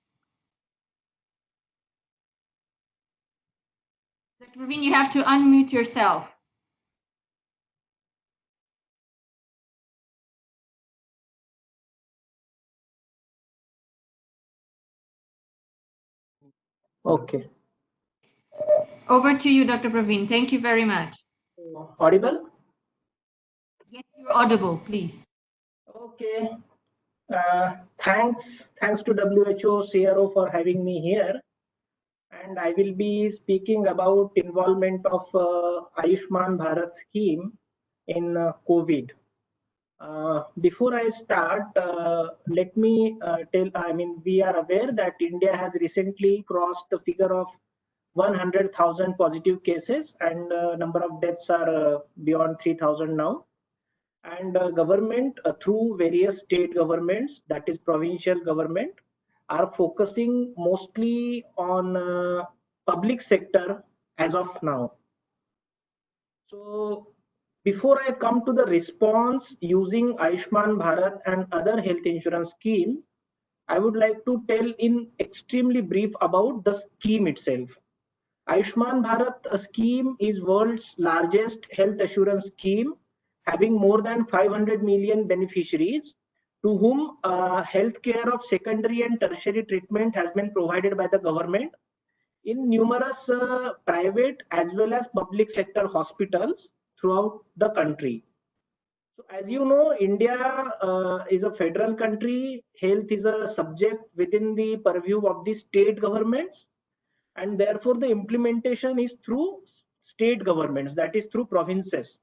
Dr. Praveen, you have to unmute yourself. Okay. Over to you, Dr. Praveen. Thank you very much. Audible? Yes, you're audible, please. Okay. Thanks to WHO SEARO for having me here. and I will be speaking about involvement of Ayushman Bharat scheme in COVID. Before I start, let me we are aware that India has recently crossed the figure of 100,000 positive cases, and number of deaths are beyond 3,000 now. And government through various state governments, that is provincial government, are focusing mostly on public sector as of now. So before I come to the response using Ayushman Bharat and other health insurance scheme, I would like to tell in extremely brief about the scheme itself. Ayushman Bharat scheme is world's largest health assurance scheme, having more than 500 million beneficiaries, to whom healthcare of secondary and tertiary treatment has been provided by the government in numerous private as well as public sector hospitals throughout the country. So as you know, India is a federal country. Health is a subject within the purview of the state governments, and therefore the implementation is through state governments, that is through provinces.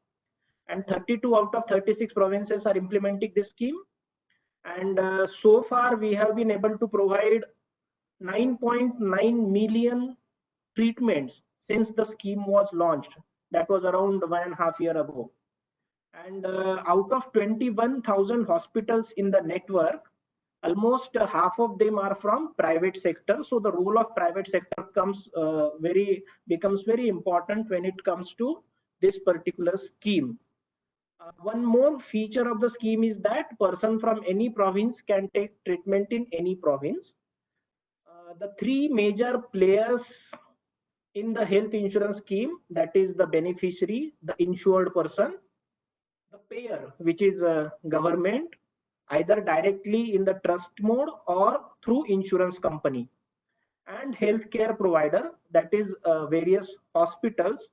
And 32 out of 36 provinces are implementing this scheme. And so far we have been able to provide 9.9 million treatments since the scheme was launched. That was around 1.5 years ago. And out of 21,000 hospitals in the network, almost half of them are from private sector. So the role of private sector becomes very important when it comes to this particular scheme. One more feature of the scheme is that person from any province can take treatment in any province. The three major players in the health insurance scheme, that is the beneficiary, the insured person, the payer, which is government, either directly in the trust mode or through insurance company, and healthcare provider, that is various hospitals.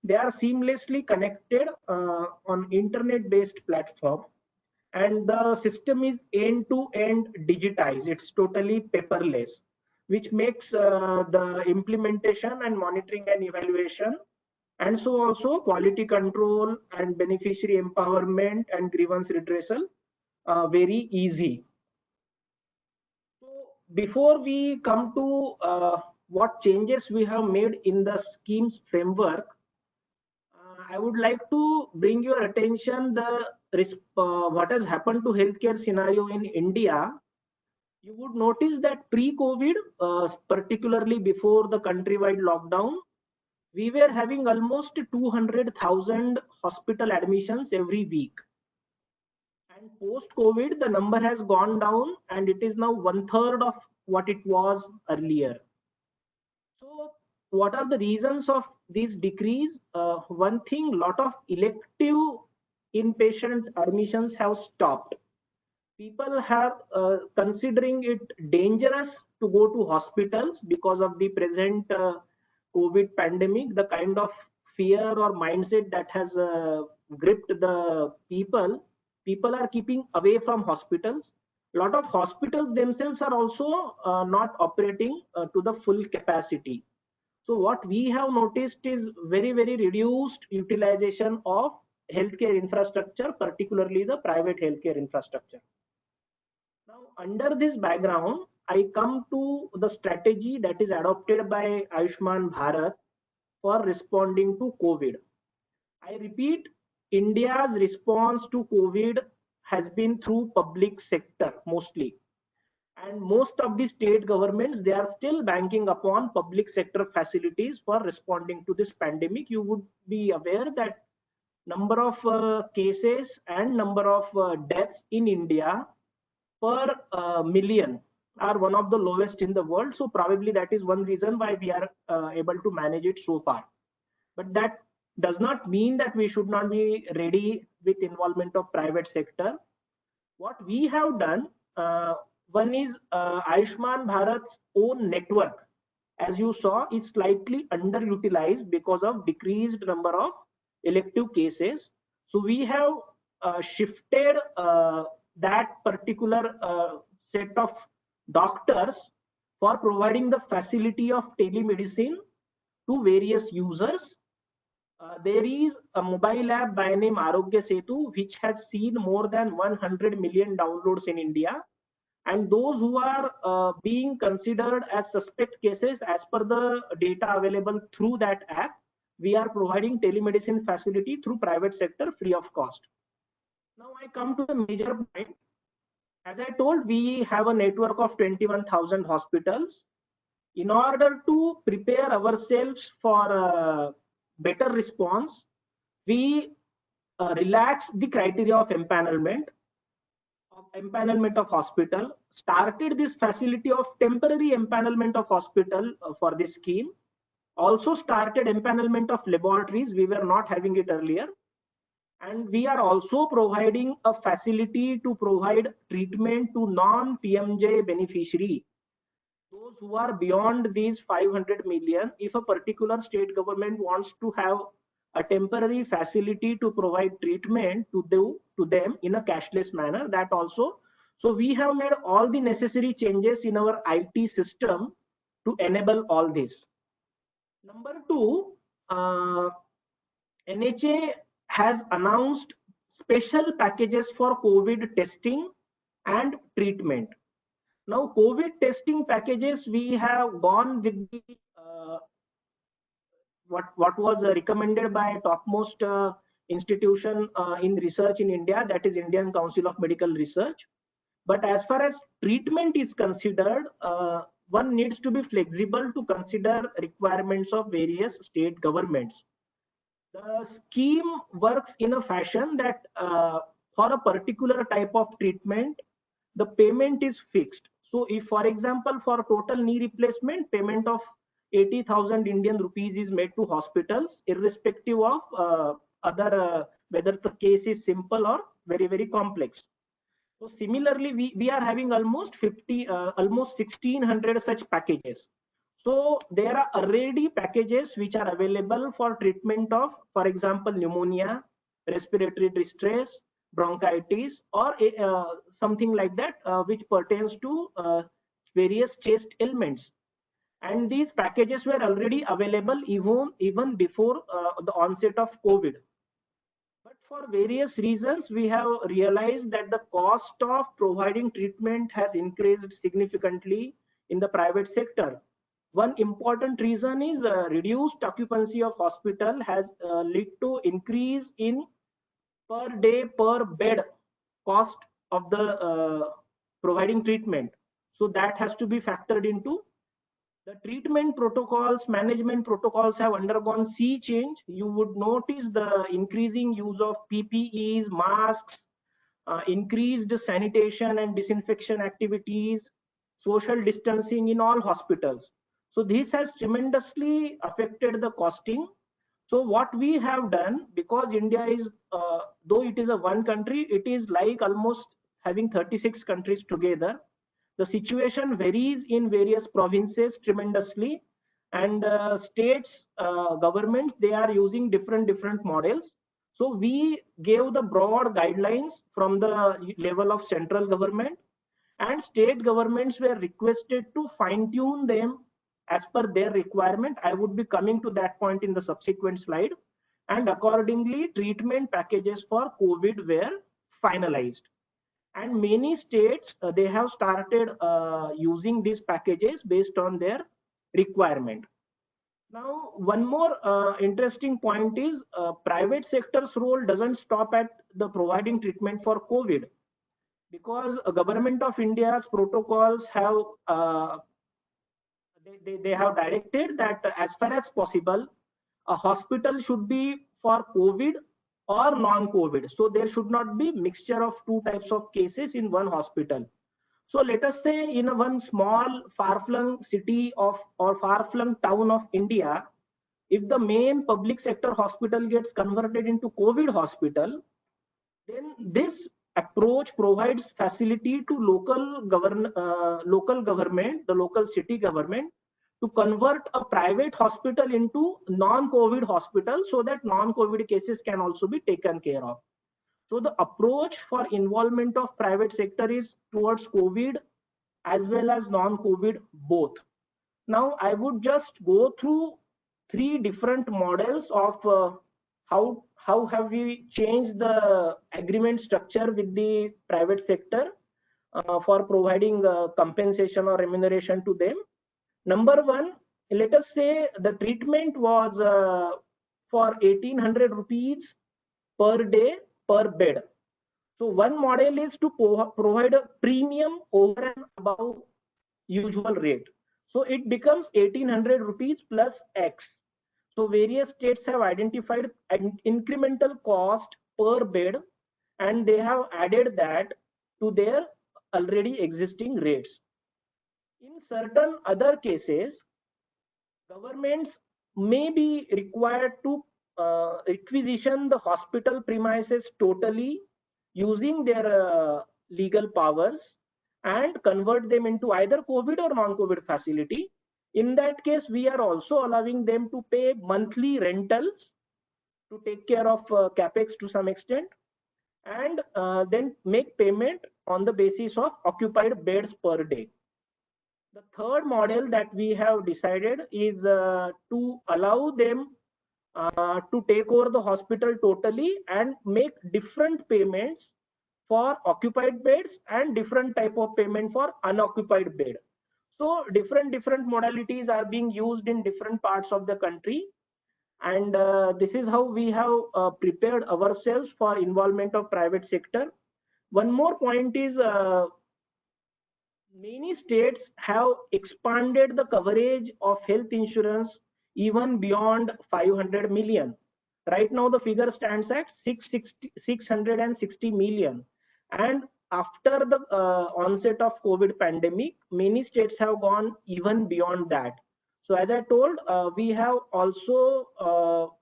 They are seamlessly connected on internet based platform, and the system is end to end digitized. It's totally paperless, which makes the implementation and monitoring and evaluation, and so also quality control and beneficiary empowerment and grievance redressal very easy. So before we come to what changes we have made in the scheme's framework, I would like to bring your attention what has happened to healthcare scenario in India. You would notice that pre-COVID, particularly before the countrywide lockdown, we were having almost 200,000 hospital admissions every week. And post-COVID, the number has gone down and it is now 1/3 of what it was earlier. So what are the reasons of this decrease? One thing, lot of elective inpatient admissions have stopped. People are considering it dangerous to go to hospitals because of the present COVID pandemic, the kind of fear or mindset that has gripped the people. People are keeping away from hospitals. A lot of hospitals themselves are also not operating to the full capacity. So what we have noticed is very, very reduced utilization of healthcare infrastructure, particularly the private healthcare infrastructure. Now, under this background, I come to the strategy that is adopted by Ayushman Bharat for responding to COVID. I repeat, India's response to COVID has been through public sector mostly. And most of the state governments, they are still banking upon public sector facilities for responding to this pandemic. You would be aware that number of cases and number of deaths in India per million are one of the lowest in the world. So probably that is one reason why we are able to manage it so far. But that does not mean that we should not be ready with involvement of private sector. What we have done, one is Ayushman Bharat's own network, as you saw, is slightly underutilized because of decreased number of elective cases. So we have shifted that particular set of doctors for providing the facility of telemedicine to various users. There is a mobile app by name Arogya Setu, which has seen more than 100 million downloads in India. And those who are being considered as suspect cases, as per the data available through that app, we are providing telemedicine facility through private sector free of cost. Now I come to the major point. As I told, we have a network of 21,000 hospitals. In order to prepare ourselves for better response, we relaxed the criteria of empanelment of hospital, started this facility of temporary empanelment of hospital for this scheme, also started empanelment of laboratories. We were not having it earlier. And we are also providing a facility to provide treatment to non-PMJ beneficiary. Those who are beyond these 500 million, if a particular state government wants to have a temporary facility to provide treatment to them in a cashless manner, that also. So we have made all the necessary changes in our IT system to enable all this. Number two, NHA has announced special packages for COVID testing and treatment. Now, COVID testing packages, we have gone with the what was recommended by topmost institution in research in India, that is Indian Council of Medical Research. But as far as treatment is considered, one needs to be flexible to consider requirements of various state governments. The scheme works in a fashion that for a particular type of treatment, the payment is fixed. So if, for example, for total knee replacement, payment of 80,000 Indian rupees is made to hospitals, irrespective of whether the case is simple or very, very complex. So similarly, we are having almost 1,600 such packages. So there are already packages which are available for treatment of, for example, pneumonia, respiratory distress, bronchitis, or something like that, which pertains to various chest ailments. And these packages were already available even before the onset of COVID. But for various reasons, we have realized that the cost of providing treatment has increased significantly in the private sector. One important reason is reduced occupancy of hospital has led to increase in per day per bed cost of the providing treatment. So that has to be factored into. The treatment protocols, management protocols have undergone sea change. You would notice the increasing use of PPEs, masks, increased sanitation and disinfection activities, social distancing in all hospitals. So this has tremendously affected the costing. So what we have done, because India is, though it is a one country, it is like almost having 36 countries together. The situation varies in various provinces tremendously, and states, governments, they are using different models. So we gave the broad guidelines from the level of central government, and state governments were requested to fine tune them as per their requirement. I would be coming to that point in the subsequent slide. And accordingly, treatment packages for COVID were finalized. And many states, they have started using these packages based on their requirement. Now, one more interesting point is private sector's role doesn't stop at the providing treatment for COVID, because government of India's protocols have they have directed that as far as possible, a hospital should be for COVID or non-COVID. So there should not be mixture of two types of cases in one hospital. So let us say in a one small far-flung city of or far-flung town of India, if the main public sector hospital gets converted into COVID hospital, then this approach provides facility to local government, the local city government, to convert a private hospital into non-COVID hospital, so that non-COVID cases can also be taken care of. So the approach for involvement of private sector is towards COVID as well as non-COVID both. Now, I would just go through three different models of how have we changed the agreement structure with the private sector for providing compensation or remuneration to them. Number one, let us say the treatment was for 1800 rupees per day per bed. So one model is to provide a premium over and above usual rate. So it becomes 1800 rupees plus X. So various states have identified an incremental cost per bed and they have added that to their already existing rates. In certain other cases, governments may be required to requisition the hospital premises totally using their legal powers and convert them into either COVID or non-COVID facility. In that case, we are also allowing them to pay monthly rentals to take care of capex to some extent, and then make payment on the basis of occupied beds per day. The third model that we have decided is to allow them to take over the hospital totally and make different payments for occupied beds and different type of payment for unoccupied bed. So different modalities are being used in different parts of the country, and this is how we have prepared ourselves for involvement of private sector. One more point is many states have expanded the coverage of health insurance even beyond 500 million. Right now, the figure stands at 660 million. And after the onset of COVID pandemic, many states have gone even beyond that. So as I told, we have also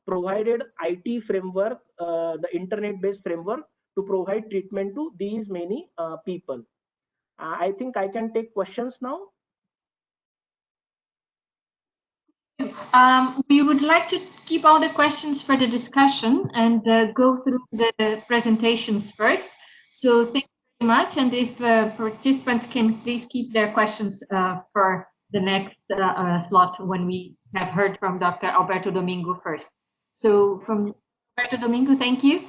provided IT framework, the internet-based framework to provide treatment to these many people. I think I can take questions now. We would like to keep all the questions for the discussion and go through the presentations first. So thank you very much. And if participants can please keep their questions for the next slot when we have heard from Dr. Alberto Domingo first. So from Alberto Domingo, thank you.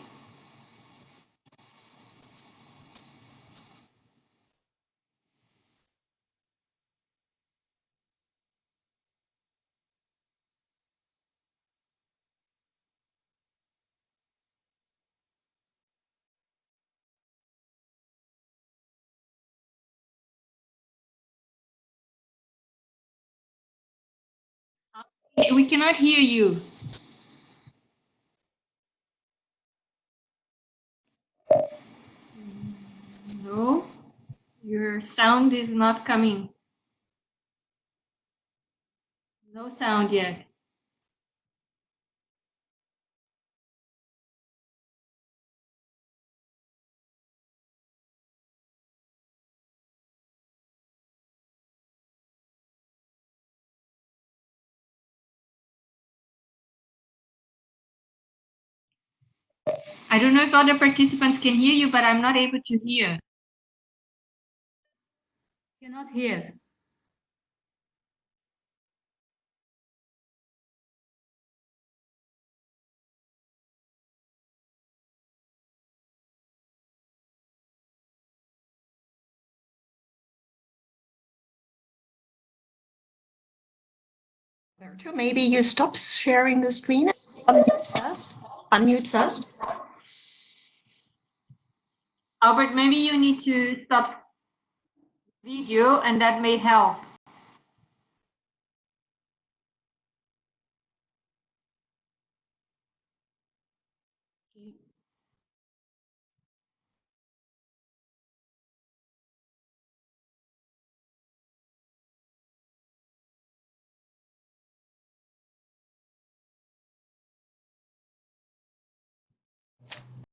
We cannot hear you. No, your sound is not coming. No sound yet. I don't know if other participants can hear you, but I'm not able to hear. Cannot hear. Alberto, maybe you stop sharing the screen and unmute first. Unmute first. Albert, maybe you need to stop video and that may help.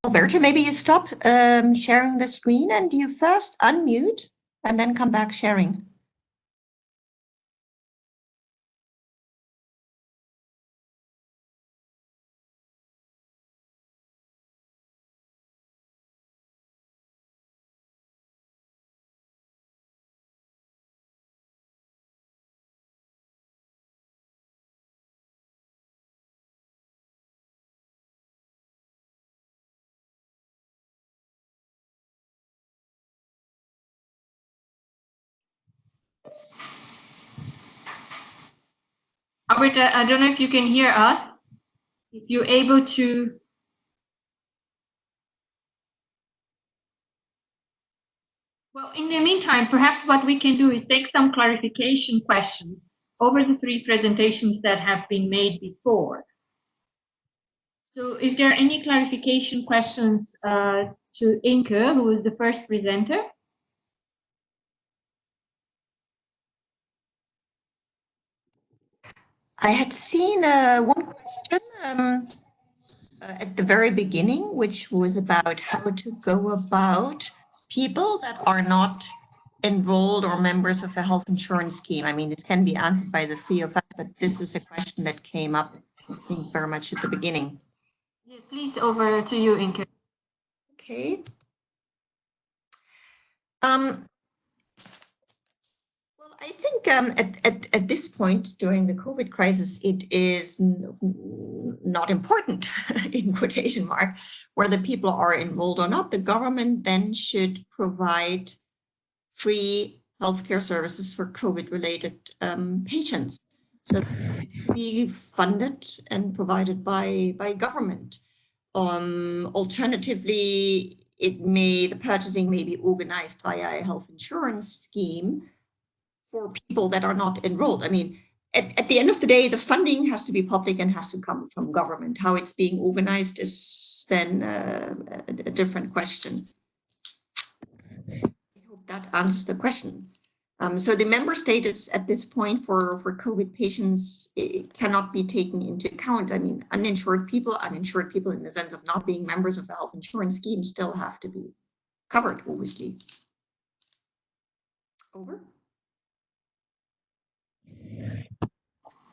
Alberto, maybe you stop sharing the screen and you first unmute and then come back sharing. Albert, I don't know if you can hear us. If you're able to. Well, in the meantime, perhaps what we can do is take some clarification questions over the 3 presentations that have been made before. So if there are any clarification questions to Inke, who is the first presenter. I had seen one question at the very beginning, which was about how to go about people that are not enrolled or members of a health insurance scheme. I mean, this can be answered by the 3 of us, but this is a question that came up, I think, very much at the beginning. Yeah, please, over to you, Inke. Okay. Well, I think at this point during the COVID crisis, it is not important, in quotation mark, whether people are enrolled or not. The government then should provide free healthcare services for COVID-related patients. So to be funded and provided by government. Alternatively, the purchasing may be organized via a health insurance scheme for people that are not enrolled. I mean, at the end of the day, the funding has to be public and has to come from government. How it's being organized is then a different question. I hope that answers the question. So the member status at this point for COVID patients, it cannot be taken into account. I mean, uninsured people in the sense of not being members of a health insurance scheme still have to be covered, obviously. Over.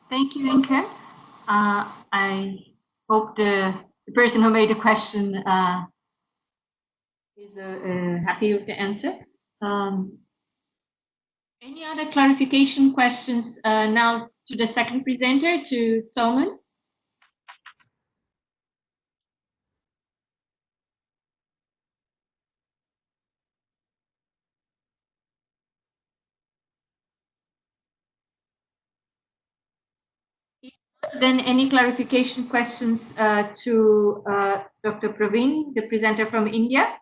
Thank you, Inke. I hope the person who made the question is happy with the answer. Any other clarification questions now to the second presenter, to Solomon? Then any clarification questions to Dr. Praveen, the presenter from India?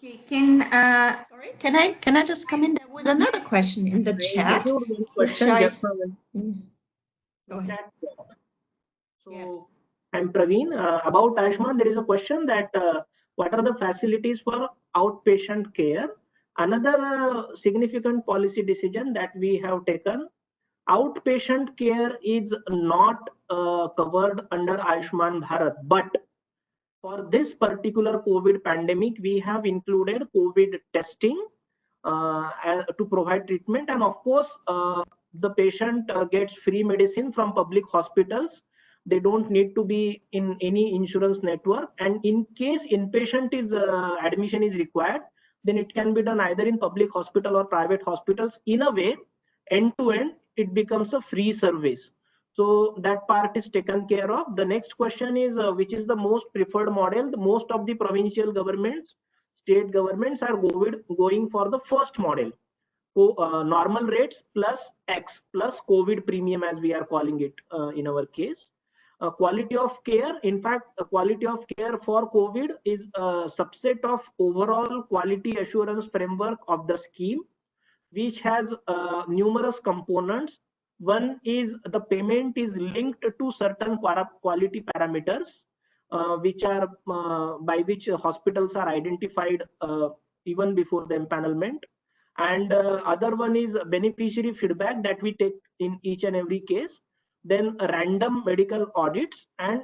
Okay, sorry, can I just come in? There was another question in the chat. Question Go ahead. So Yes. I'm Praveen. About Ayushman, there is a question that what are the facilities for outpatient care? Another significant policy decision that we have taken, outpatient care is not covered under Ayushman Bharat, but for this particular COVID pandemic, we have included COVID testing to provide treatment. And of course, the patient gets free medicine from public hospitals. They don't need to be in any insurance network. And in case inpatient admission is required, then it can be done either in public hospital or private hospitals. In a way, end to end, it becomes a free service. So that part is taken care of. The next question is, which is the most preferred model? Most of the provincial governments, state governments are going for the first model. So, normal rates plus X plus COVID premium, as we are calling it in our case. Quality of care, in fact, quality of care for COVID is a subset of overall quality assurance framework of the scheme, which has numerous components. One is the payment is linked to certain quality parameters, which are by which hospitals are identified even before the empanelment. And other one is beneficiary feedback that we take in each and every case. Then random medical audits, and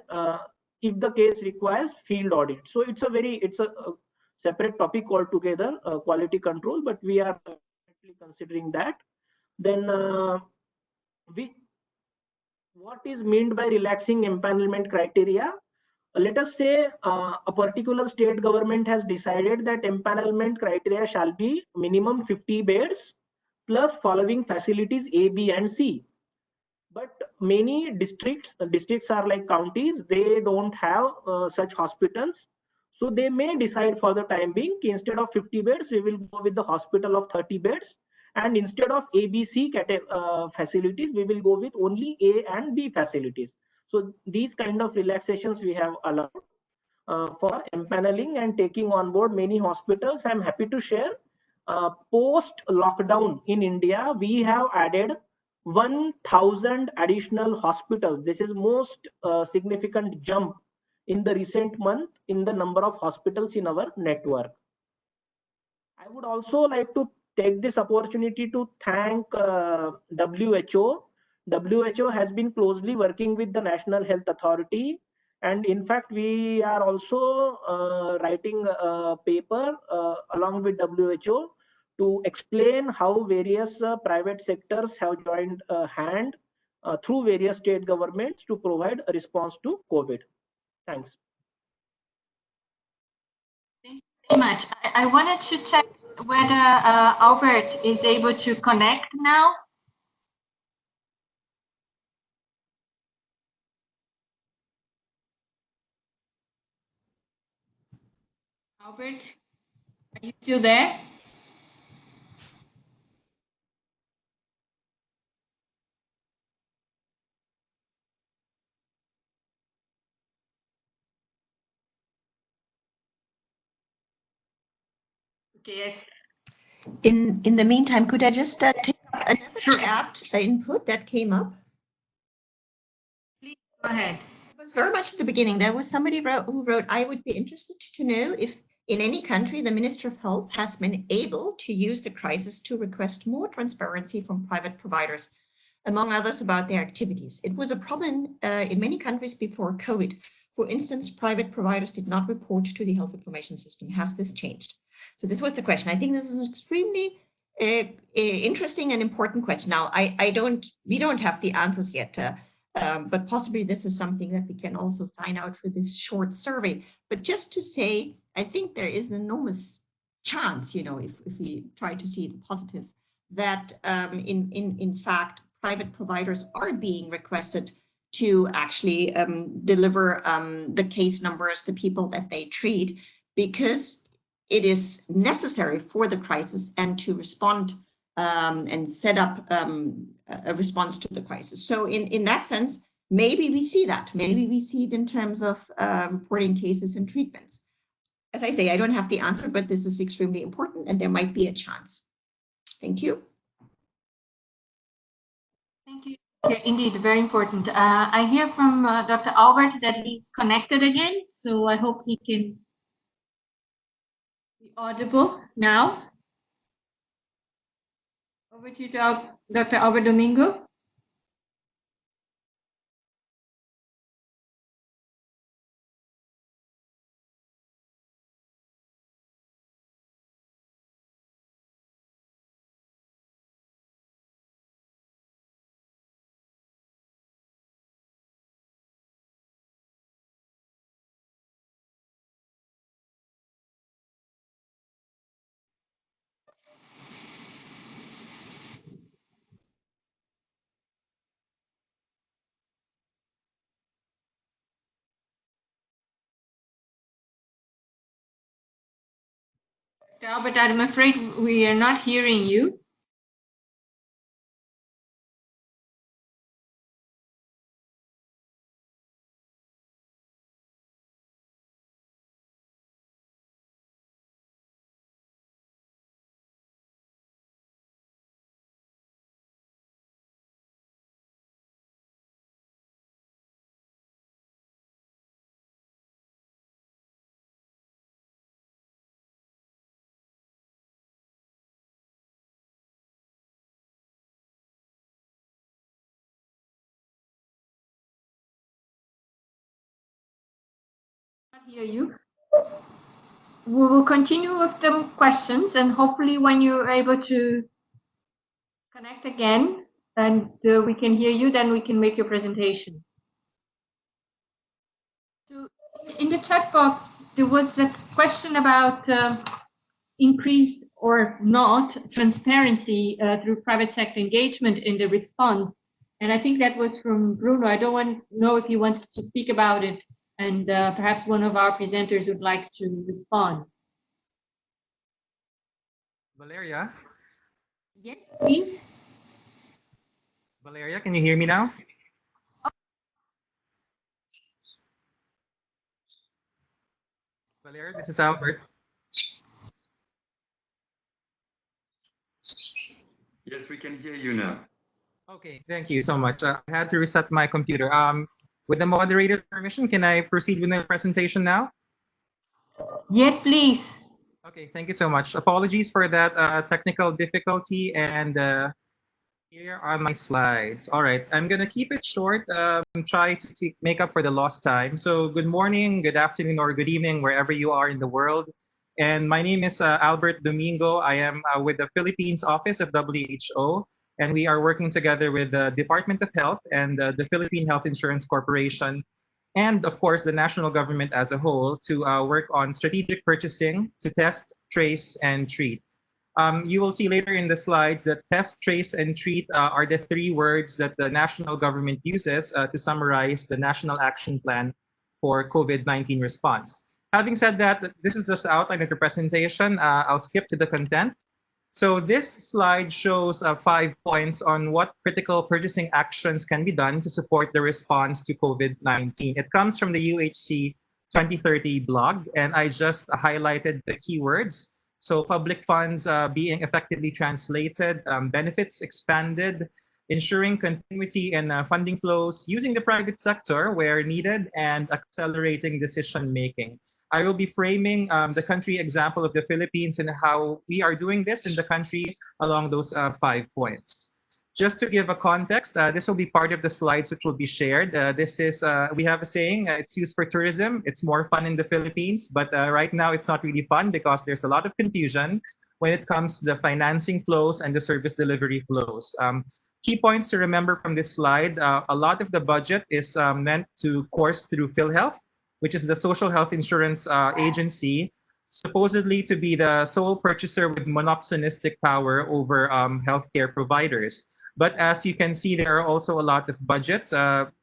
if the case requires, field audit. So it's a separate topic altogether, quality control, but we are considering that. Then what is meant by relaxing empanelment criteria? Let us say a particular state government has decided that empanelment criteria shall be minimum 50 beds plus following facilities A, B, and C. But many districts are like counties, they don't have such hospitals. So they may decide for the time being, instead of 50 beds, we will go with the hospital of 30 beds. And instead of ABC facilities, we will go with only A and B facilities. So these kind of relaxations we have allowed for empaneling and taking on board many hospitals. I'm happy to share, post lockdown in India, we have added 1,000 additional hospitals. This is most significant jump in the recent month in the number of hospitals in our network. I would also like to take this opportunity to thank WHO. WHO has been closely working with the National Health Authority, and in fact we are also writing a paper along with WHO to explain how various private sectors have joined hand through various state governments to provide a response to COVID. Thanks. Thank you very much. I wanted to check whether Albert is able to connect now. Albert, are you still there? Okay. In the meantime, could I just take up another chat input that came up? Please go ahead. It was very much at the beginning. There was somebody who wrote, I would be interested to know if in any country the Minister of Health has been able to use the crisis to request more transparency from private providers, among others, about their activities. It was a problem in many countries before COVID. For instance, private providers did not report to the health information system. Has this changed? So this was the question. I think this is an extremely interesting and important question. Now, we don't have the answers yet, but possibly this is something that we can also find out for this short survey. But just to say, I think there is an enormous chance, you know, if we try to see the positive, that in fact, private providers are being requested to actually deliver the case numbers, the people that they treat, because it is necessary for the crisis and to respond and set up a response to the crisis. So in that sense, maybe we see that. Maybe we see it in terms of reporting cases and treatments. As I say, I don't have the answer, but this is extremely important and there might be a chance. Thank you. Thank you. Okay, indeed, very important. I hear from Dr. Albert that he's connected again, so I hope he can be audible now. Over to you, Dr. Albert Domingo. Dr. Albert, I'm afraid we are not hearing you. Hear you. We will continue with the questions, and hopefully when you're able to connect again and we can hear you, then we can make your presentation. So in the chat box, there was a question about increased or not transparency through private sector engagement in the response. And I think that was from Bruno. I don't know if he wants to speak about it And perhaps one of our presenters would like to respond. Valeria? Yes, please. Valeria, can you hear me now? Valeria, this is Albert. Yes, we can hear you now. Okay, thank you so much. I had to reset my computer. With the moderator's permission, can I proceed with my presentation now? Yes, please. Okay, thank you so much. Apologies for that technical difficulty, and here are my slides. All right, I'm gonna keep it short. Try to make up for the lost time. So good morning, good afternoon, or good evening, wherever you are in the world. And my name is Albert Domingo. I am with the Philippines office of WHO, and we are working together with the Department of Health and the Philippine Health Insurance Corporation, and of course the national government as a whole, to work on strategic purchasing to test, trace, and treat. You will see later in the slides that test, trace, and treat are the three words that the national government uses to summarize the National Action Plan for COVID-19 response. Having said that, this is just the outline of the presentation. I'll skip to the content. So this slide shows 5 points on what critical purchasing actions can be done to support the response to COVID-19. It comes from the UHC 2030 blog, and I just highlighted the keywords. So public funds being effectively translated, benefits expanded, ensuring continuity in funding flows, using the private sector where needed, and accelerating decision making. I will be framing the country example of the Philippines and how we are doing this in the country along those 5 points. Just to give a context, this will be part of the slides which will be shared. This is, we have a saying, it's used for tourism. It's more fun in the Philippines, but right now it's not really fun because there's a lot of confusion when it comes to the financing flows and the service delivery flows. Key points to remember from this slide, a lot of the budget is meant to course through PhilHealth, which is the social health insurance agency, supposedly to be the sole purchaser with monopolistic power over healthcare providers. But as you can see, there are also a lot of budgets,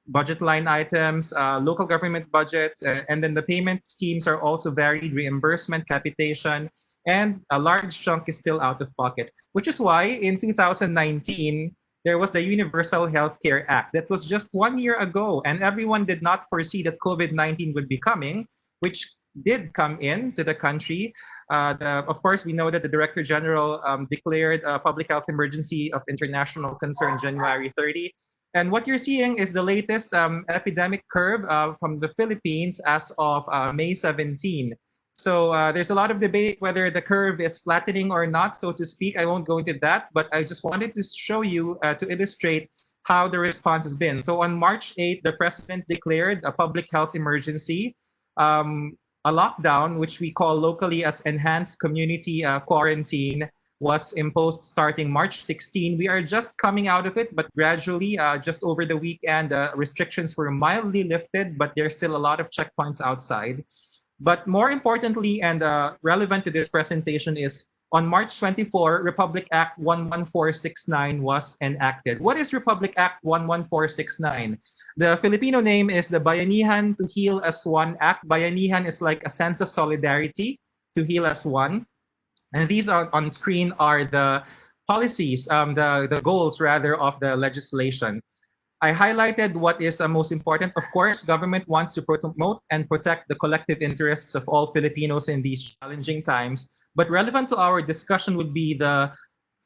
budget line items, local government budgets, and then the payment schemes are also varied, reimbursement, capitation, and a large chunk is still out of pocket, which is why in 2019, there was the Universal Healthcare Act. That was just 1 year ago, and everyone did not foresee that COVID-19 would be coming, which did come into the country. Of course, we know that the Director General declared a public health emergency of international concern January 30. And what you're seeing is the latest epidemic curve from the Philippines as of May 17. So there's a lot of debate whether the curve is flattening or not, so to speak. I won't go into that, but I just wanted to show you to illustrate how the response has been. So on March 8th, the president declared a public health emergency, a lockdown, which we call locally as enhanced community quarantine, was imposed starting March 16. We are just coming out of it, but gradually, just over the weekend, restrictions were mildly lifted, but there's still a lot of checkpoints outside. But more importantly and relevant to this presentation is on March 24, Republic Act 11469 was enacted. What is Republic Act 11469? The Filipino name is the Bayanihan to Heal as One Act. Bayanihan is like a sense of solidarity, to heal as one. And these are on screen are the policies, the goals rather of the legislation. I highlighted what is most important. Of course, government wants to promote and protect the collective interests of all Filipinos in these challenging times. But relevant to our discussion would be the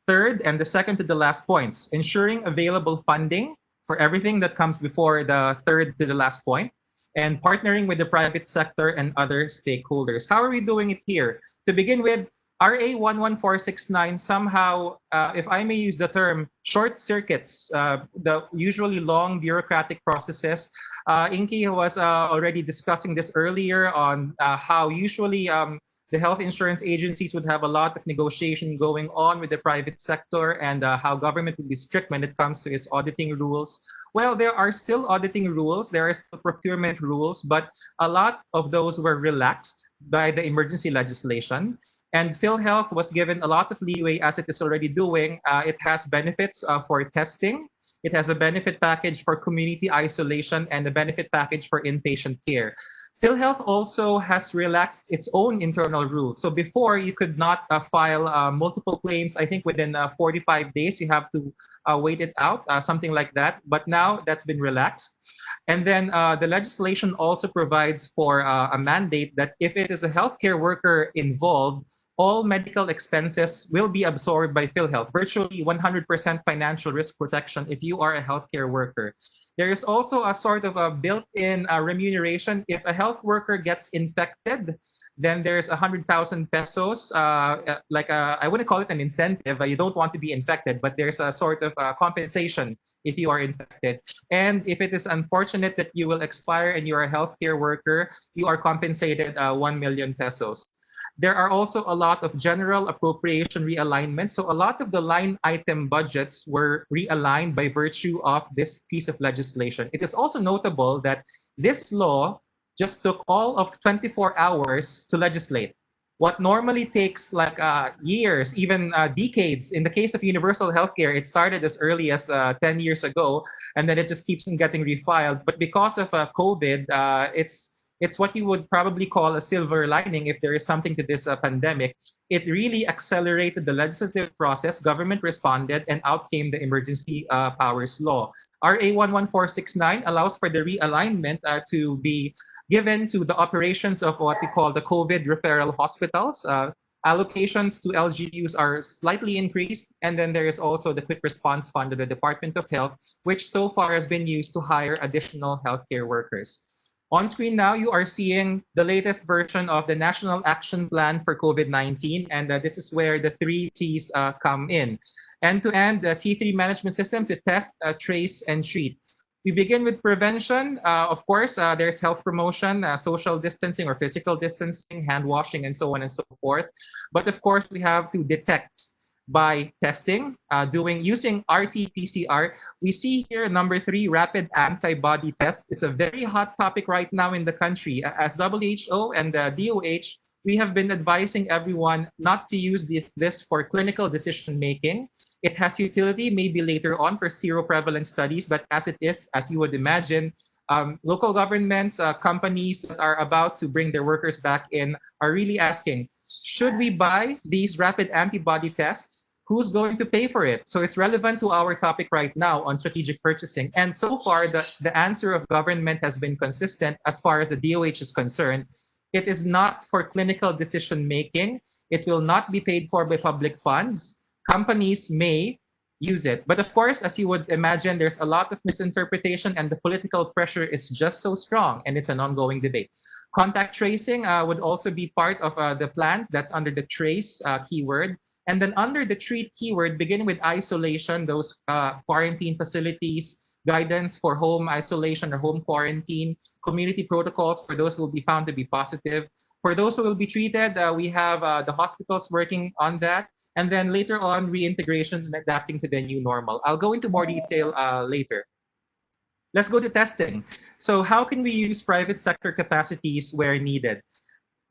third and the second to the last points, ensuring available funding for everything that comes before the third to the last point, and partnering with the private sector and other stakeholders. How are we doing it here? To begin with, RA 11469 somehow, if I may use the term, short circuits the usually long bureaucratic processes. Inky was already discussing this earlier on how usually the health insurance agencies would have a lot of negotiation going on with the private sector, and how government would be strict when it comes to its auditing rules. Well, there are still auditing rules, there are still procurement rules, but a lot of those were relaxed by the emergency legislation. And PhilHealth was given a lot of leeway as it is already doing. It has benefits for testing. It has a benefit package for community isolation and a benefit package for inpatient care. PhilHealth also has relaxed its own internal rules. So before, you could not file multiple claims. I think within 45 days, you have to wait it out, something like that. But now that's been relaxed. And then the legislation also provides for a mandate that if it is a healthcare worker involved, all medical expenses will be absorbed by PhilHealth, virtually 100% financial risk protection if you are a healthcare worker. There is also a sort of a built-in remuneration. If a health worker gets infected, then there's 100,000 pesos, I wouldn't call it an incentive. You don't want to be infected, but there's a sort of compensation if you are infected. And if it is unfortunate that you will expire and you're a healthcare worker, you are compensated 1 million pesos. There are also a lot of general appropriation realignments. So a lot of the line item budgets were realigned by virtue of this piece of legislation. It is also notable that this law just took all of 24 hours to legislate. What normally takes like years, even decades. In the case of universal healthcare, it started as early as 10 years ago, and then it just keeps on getting refiled. But because of COVID, it's what you would probably call a silver lining if there is something to this pandemic. It really accelerated the legislative process. Government responded, and out came the emergency powers law. RA 11469 allows for the realignment to be given to the operations of what we call the COVID referral hospitals. Allocations to LGUs are slightly increased, and then there is also the Quick Response Fund of the Department of Health, which so far has been used to hire additional healthcare workers. On screen now, you are seeing the latest version of the National Action Plan for COVID-19, and this is where the 3 T's come in. End-to-end, the T3 management system to test, trace, and treat. We begin with prevention. Of course, there's health promotion, social distancing or physical distancing, hand washing, and so on and so forth. But of course, we have to detect by testing, using RT-PCR. We see here number 3, rapid antibody tests. It's a very hot topic right now in the country. As WHO and the DOH, we have been advising everyone not to use this for clinical decision making. It has utility maybe later on for seroprevalence studies, but as it is, as you would imagine, local governments, companies that are about to bring their workers back in are really asking, should we buy these rapid antibody tests? Who's going to pay for it? So it's relevant to our topic right now on strategic purchasing. And so far, the answer of government has been consistent as far as the DOH is concerned. It is not for clinical decision making. It will not be paid for by public funds. Companies may use it. But of course, as you would imagine, there's a lot of misinterpretation and the political pressure is just so strong, and it's an ongoing debate. Contact tracing would also be part of the plan. That's under the trace keyword. And then under the treat keyword, begin with isolation, those quarantine facilities, guidance for home isolation or home quarantine, community protocols for those who will be found to be positive. For those who will be treated, we have the hospitals working on that. And then later on, reintegration and adapting to the new normal. I'll go into more detail later. Let's go to testing. So how can we use private sector capacities where needed?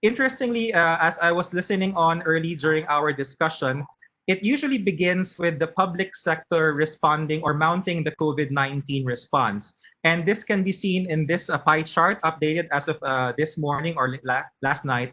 Interestingly, as I was listening on early during our discussion, it usually begins with the public sector responding or mounting the COVID-19 response. And this can be seen in this pie chart updated as of this morning or last night.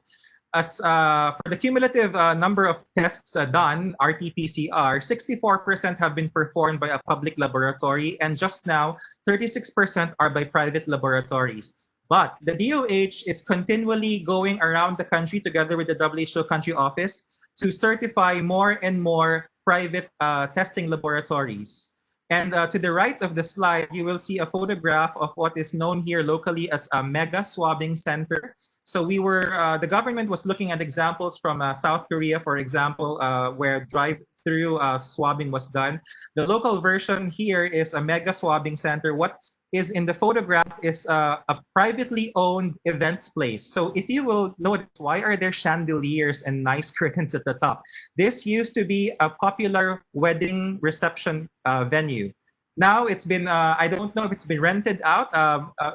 As for the cumulative number of tests done, RT-PCR, 64% have been performed by a public laboratory, and just now, 36% are by private laboratories. But the DOH is continually going around the country together with the WHO country office to certify more and more private testing laboratories. And to the right of the slide, you will see a photograph of what is known here locally as a mega swabbing center. So the government was looking at examples from South Korea, for example, where drive-through swabbing was done. The local version here is a mega swabbing center. What is in the photograph is a privately owned events place. So if you will notice, why are there chandeliers and nice curtains at the top? This used to be a popular wedding reception venue. Now it's been, I don't know if it's been rented out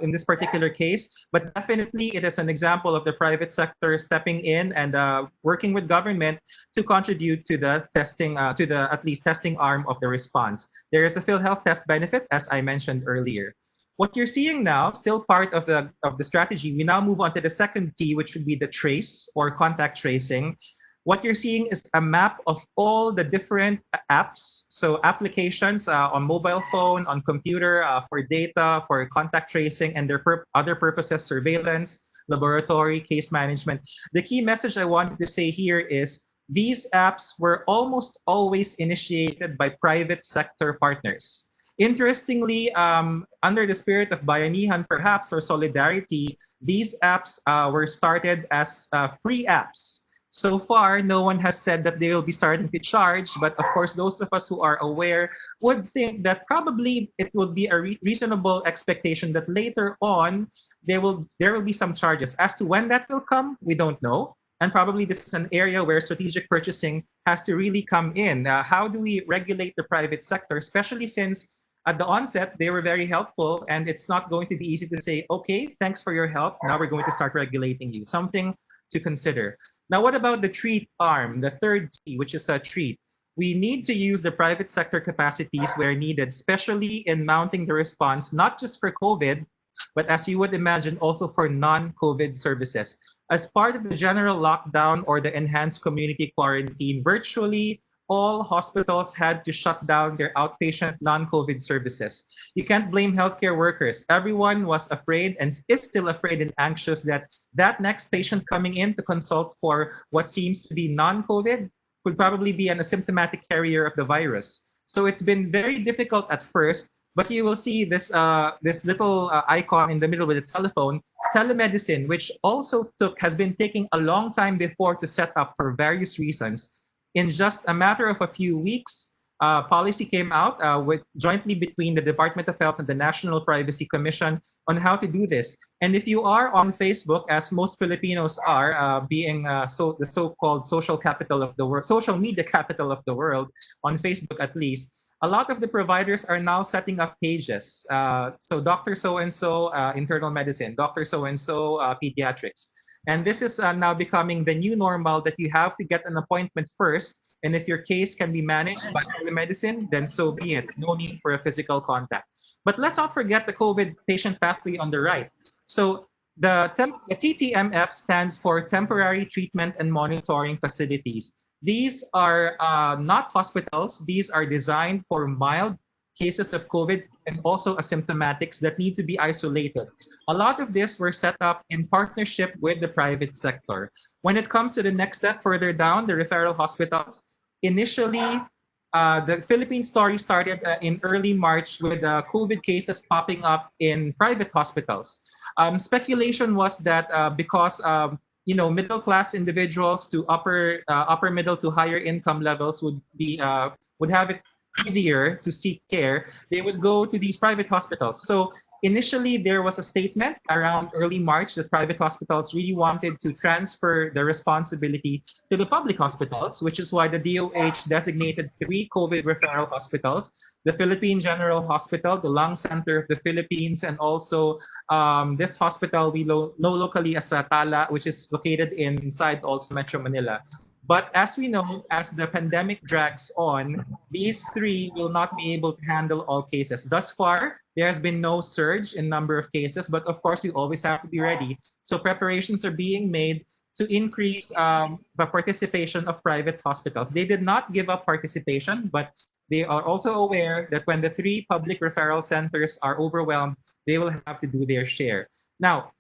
in this particular case, but definitely it is an example of the private sector stepping in and working with government to contribute to the testing, to the at least testing arm of the response. There is a PhilHealth test benefit, as I mentioned earlier. What you're seeing now, still part of the strategy, we now move on to the second T, which would be the trace or contact tracing. What you're seeing is a map of all the different apps, so applications on mobile phone, on computer, for data, for contact tracing, and their other purposes, surveillance, laboratory, case management. The key message I wanted to say here is these apps were almost always initiated by private sector partners. Interestingly, under the spirit of bayanihan perhaps, or solidarity, these apps were started as free apps. So far, no one has said that they will be starting to charge, but of course, those of us who are aware would think that probably it would be a reasonable expectation that later on there will be some charges. As to when that will come, we don't know. And probably this is an area where strategic purchasing has to really come in. How do we regulate the private sector, especially since at the onset, they were very helpful, and it's not going to be easy to say, okay, thanks for your help. Now we're going to start regulating you. Something to consider. Now, what about the treat arm, the third T, which is a treat? We need to use the private sector capacities where needed, especially in mounting the response, not just for COVID, but as you would imagine, also for non-COVID services. As part of the general lockdown or the enhanced community quarantine, virtually all hospitals had to shut down their outpatient non-COVID services. You can't blame healthcare workers. Everyone was afraid and is still afraid and anxious that that next patient coming in to consult for what seems to be non-COVID could probably be an asymptomatic carrier of the virus. So it's been very difficult at first, but you will see this this little icon in the middle with a telephone, telemedicine, which also has been taking a long time before to set up for various reasons. In just a matter of a few weeks, policy came out jointly between the Department of Health and the National Privacy Commission on how to do this. And if you are on Facebook, as most Filipinos are, being the so-called social capital of the world, social media capital of the world, on Facebook at least, a lot of the providers are now setting up pages. So Dr. So-and-so, internal medicine, Dr. So-and-so, pediatrics. And this is now becoming the new normal, that you have to get an appointment first. And if your case can be managed by telemedicine, then so be it. No need for a physical contact. But let's not forget the COVID patient pathway on the right. So the TTMF stands for Temporary Treatment and Monitoring Facilities. These are not hospitals. These are designed for mild cases of COVID and also asymptomatics that need to be isolated. A lot of this were set up in partnership with the private sector. When it comes to the next step further down, the referral hospitals, initially, the Philippine story started in early March with COVID cases popping up in private hospitals. Speculation was that because middle-class individuals to upper middle to higher income levels would have it easier to seek care, they would go to these private hospitals. So initially, there was a statement around early March that private hospitals really wanted to transfer the responsibility to the public hospitals, which is why the DOH designated 3 COVID referral hospitals: the Philippine General Hospital, the Lung Center of the Philippines, and also this hospital we know locally as Tala, which is located inside also Metro Manila. But as we know, as the pandemic drags on, these 3 will not be able to handle all cases. Thus far, there has been no surge in number of cases, but of course, you always have to be ready. So preparations are being made to increase the participation of private hospitals. They did not give up participation, but they are also aware that when the 3 public referral centers are overwhelmed, they will have to do their share. Now,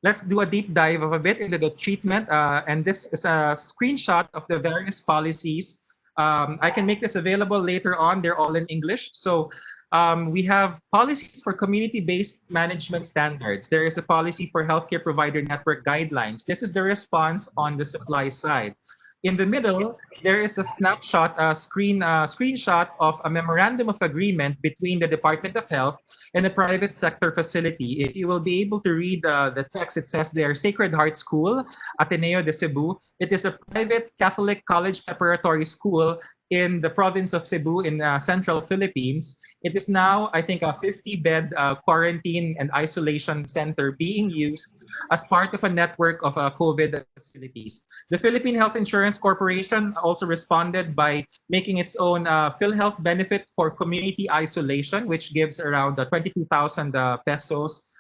let's do a deep dive of a bit into the treatment. And this is a screenshot of the various policies. I can make this available later on. They're all in English. So we have policies for community-based management standards. There is a policy for healthcare provider network guidelines. This is the response on the supply side. In the middle, there is a snapshot, screenshot of a memorandum of agreement between the Department of Health and a private sector facility. If you will be able to read the text, it says there, Sacred Heart School, Ateneo de Cebu. It is a private Catholic college preparatory school in the province of Cebu in central Philippines. It is now, I think, a 50-bed quarantine and isolation center being used as part of a network of COVID facilities. The Philippine Health Insurance Corporation also responded by making its own PhilHealth benefit for community isolation, which gives around 22,000 pesos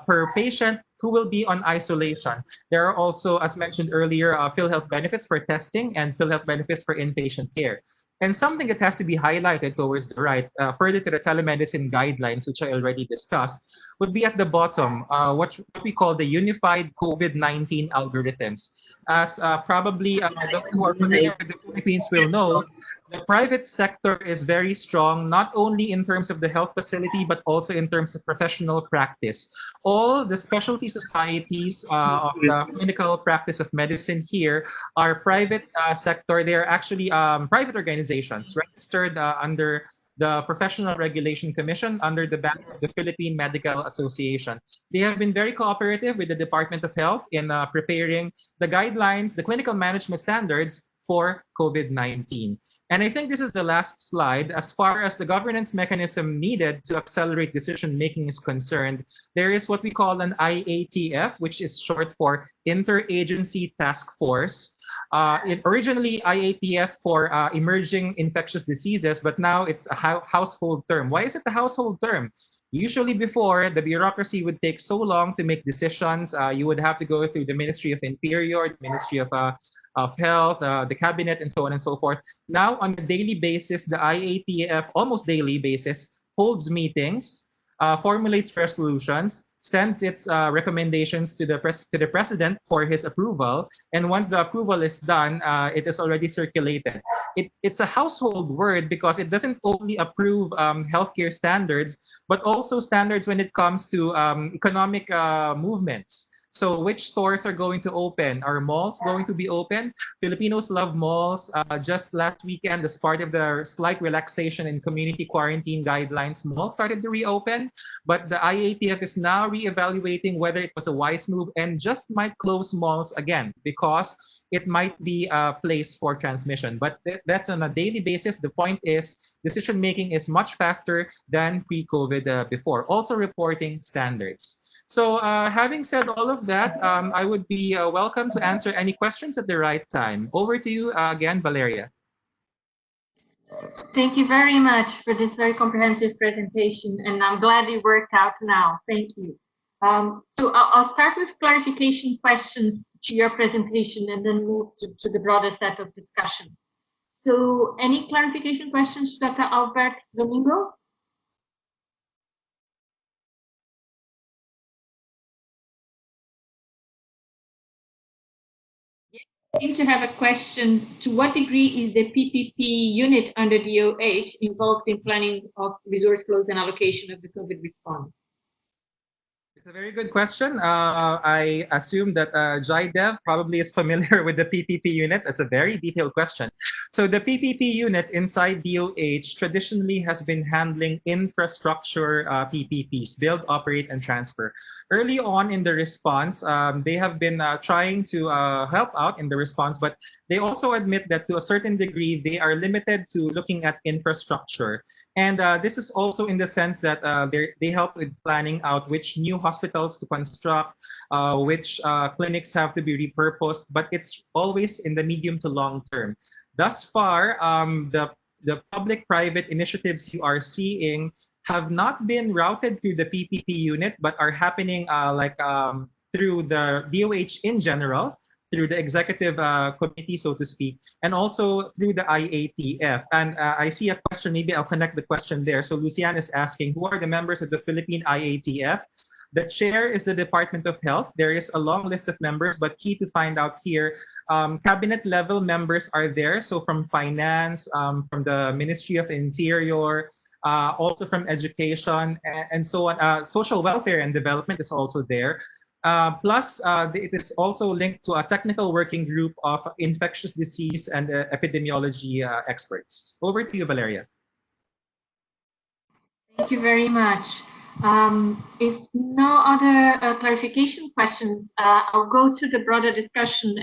per patient who will be on isolation. There are also, as mentioned earlier, PhilHealth benefits for testing and PhilHealth benefits for inpatient care. And something that has to be highlighted towards the right, further to the telemedicine guidelines, which I already discussed, would be at the bottom, what we call the unified COVID-19 algorithms. As probably those who are familiar with the Philippines will know, the private sector is very strong, not only in terms of the health facility, but also in terms of professional practice. All the specialty societies of the clinical practice of medicine here are private sector. They are actually private organizations registered under the Professional Regulation Commission under the banner of the Philippine Medical Association. They have been very cooperative with the Department of Health in preparing the guidelines, the clinical management standards for COVID-19. And I think this is the last slide. As far as the governance mechanism needed to accelerate decision-making is concerned, there is what we call an IATF, which is short for Interagency Task Force. Originally IATF for emerging infectious diseases, but now it's a household term. Why is it a household term? Usually before, the bureaucracy would take so long to make decisions. You would have to go through the Ministry of Interior, the Ministry of Health, the cabinet, and so on and so forth. Now, on a daily basis, the IATF, almost daily basis, holds meetings, formulates resolutions, sends its recommendations to the president for his approval, and once the approval is done, it is already circulated. It's a household word because it doesn't only approve healthcare standards, but also standards when it comes to economic movements. So which stores are going to open? Are malls going to be open? Filipinos love malls. Just last weekend, as part of the slight relaxation in community quarantine guidelines, malls started to reopen. But the IATF is now reevaluating whether it was a wise move and just might close malls again because it might be a place for transmission. But that's on a daily basis. The point is decision-making is much faster than pre-COVID before. Also reporting standards. So having said all of that, I would be welcome to answer any questions at the right time. Over to you again, Valeria. Thank you very much for this very comprehensive presentation, and I'm glad it worked out now. Thank you. So I'll start with clarification questions to your presentation and then move to the broader set of discussions. So any clarification questions, Dr. Albert Domingo? I seem to have a question. To what degree is the PPP unit under DOH involved in planning of resource flows and allocation of the COVID response? It's a very good question. I assume that Jaidev probably is familiar with the PPP unit. That's a very detailed question. So the PPP unit inside DOH traditionally has been handling infrastructure PPPs, build, operate, and transfer. Early on in the response, they have been trying to help out in the response, but they also admit that to a certain degree, they are limited to looking at infrastructure. And this is also in the sense that they help with planning out which new hospitals to construct, which clinics have to be repurposed, but it's always in the medium to long term. Thus far, the public-private initiatives you are seeing have not been routed through the PPP unit, but are happening through the DOH in general, through the executive committee, so to speak, and also through the IATF. And I see a question, maybe I'll connect the question there. So Lucian is asking, who are the members of the Philippine IATF? The chair is the Department of Health. There is a long list of members, but key to find out here, cabinet level members are there. So from finance, from the Ministry of Interior, also from education, and so on. Social welfare and development is also there. Plus, it is also linked to a technical working group of infectious disease and epidemiology experts. Over to you, Valeria. Thank you very much. If no other clarification questions, I'll go to the broader discussion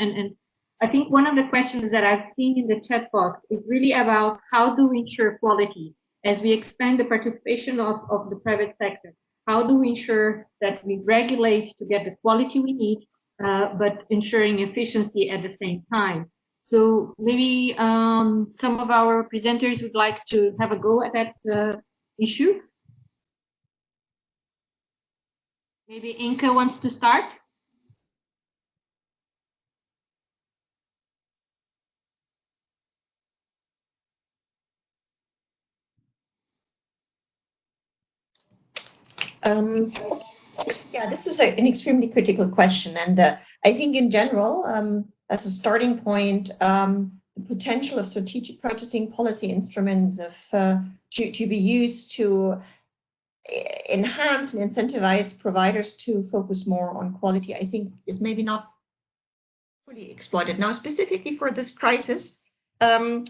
I think one of the questions that I've seen in the chat box is really about how do we ensure quality as we expand the participation of the private sector? How do we ensure that we regulate to get the quality we need, but ensuring efficiency at the same time? So maybe some of our presenters would like to have a go at that issue. Maybe Inka wants to start. Yeah, this is an extremely critical question. And I think in general, as a starting point, the potential of strategic purchasing policy instruments to be used to enhance and incentivize providers to focus more on quality, I think is maybe not fully exploited. Now, specifically for this crisis, I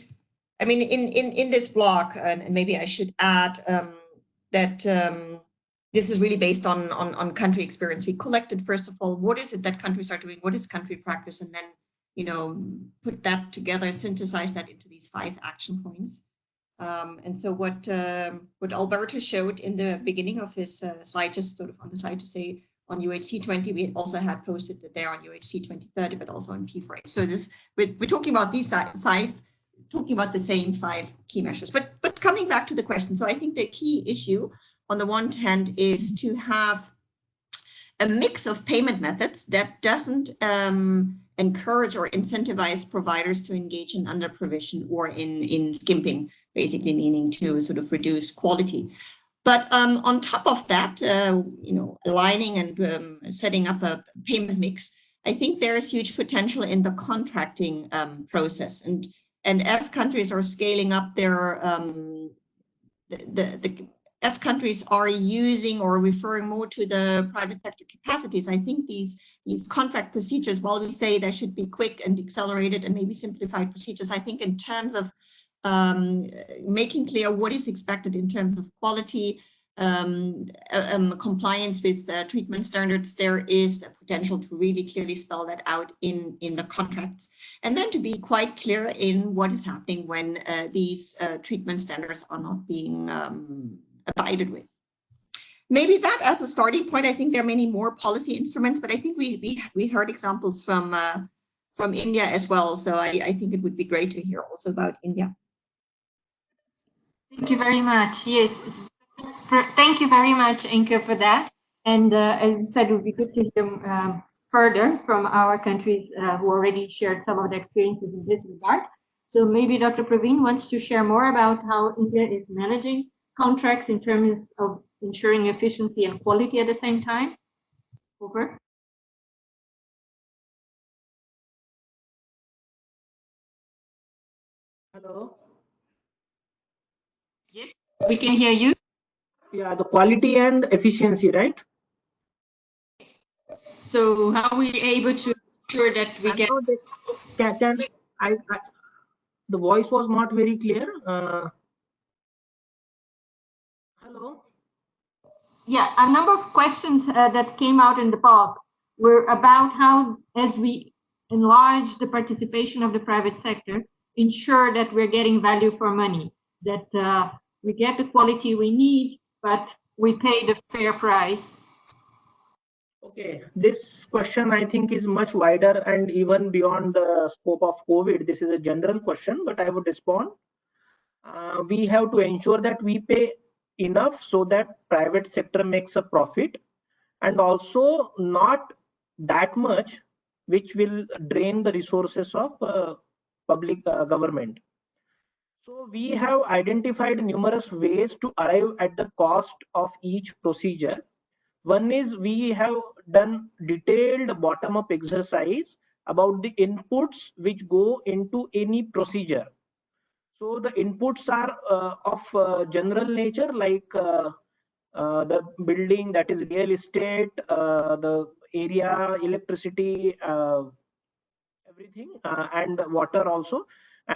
mean, in this blog, and maybe I should add that this is really based on country experience. We collected, first of all, what is it that countries are doing? What is country practice? And then, you know, put that together, synthesize that into these 5 action points. And so what Alberto showed in the beginning of his slide, just sort of on the side to say on UHC 20, we also had posted that there on UHC 2030, but also on P4A. So this, we're talking about these 5, talking about the same 5 key measures. But coming back to the question, so I think the key issue on the one hand is to have a mix of payment methods that doesn't encourage or incentivize providers to engage in under provision or in skimping, basically meaning to sort of reduce quality. But on top of that, you know, aligning and setting up a payment mix, I think there is huge potential in the contracting process. And as countries are scaling up their as countries are using or referring more to the private sector capacities, I think these contract procedures, while we say they should be quick and accelerated and maybe simplified procedures, I think in terms of making clear what is expected in terms of quality, compliance with treatment standards, there is a potential to really clearly spell that out in the contracts. And then to be quite clear in what is happening when these treatment standards are not being abided with. Maybe that as a starting point. I think there are many more policy instruments, but I think we heard examples from India as well. So I think it would be great to hear also about India. Thank you very much. Yes, thank you very much, Inka, for that. And as I said, it would be good to hear further from our countries who already shared some of the experiences in this regard. So maybe Dr. Praveen wants to share more about how India is managing contracts in terms of ensuring efficiency and quality at the same time. Over. Hello. Yes, we can hear you. Yeah, the quality and efficiency, right? So how are we able to ensure that we get? The voice was not very clear. Hello. Yeah, a number of questions that came out in the box were about how, as we enlarge the participation of the private sector, ensure that we're getting value for money, that we get the quality we need, but we pay the fair price. Okay, this question I think is much wider and even beyond the scope of COVID. This is a general question, but I would respond. We have to ensure that we pay enough so that private sector makes a profit, and also not that much which will drain the resources of public government. So we have identified numerous ways to arrive at the cost of each procedure. One is we have done detailed bottom-up exercise about the inputs which go into any procedure. So the inputs are of general nature, like the building, that is real estate, the area, electricity, everything, and water also.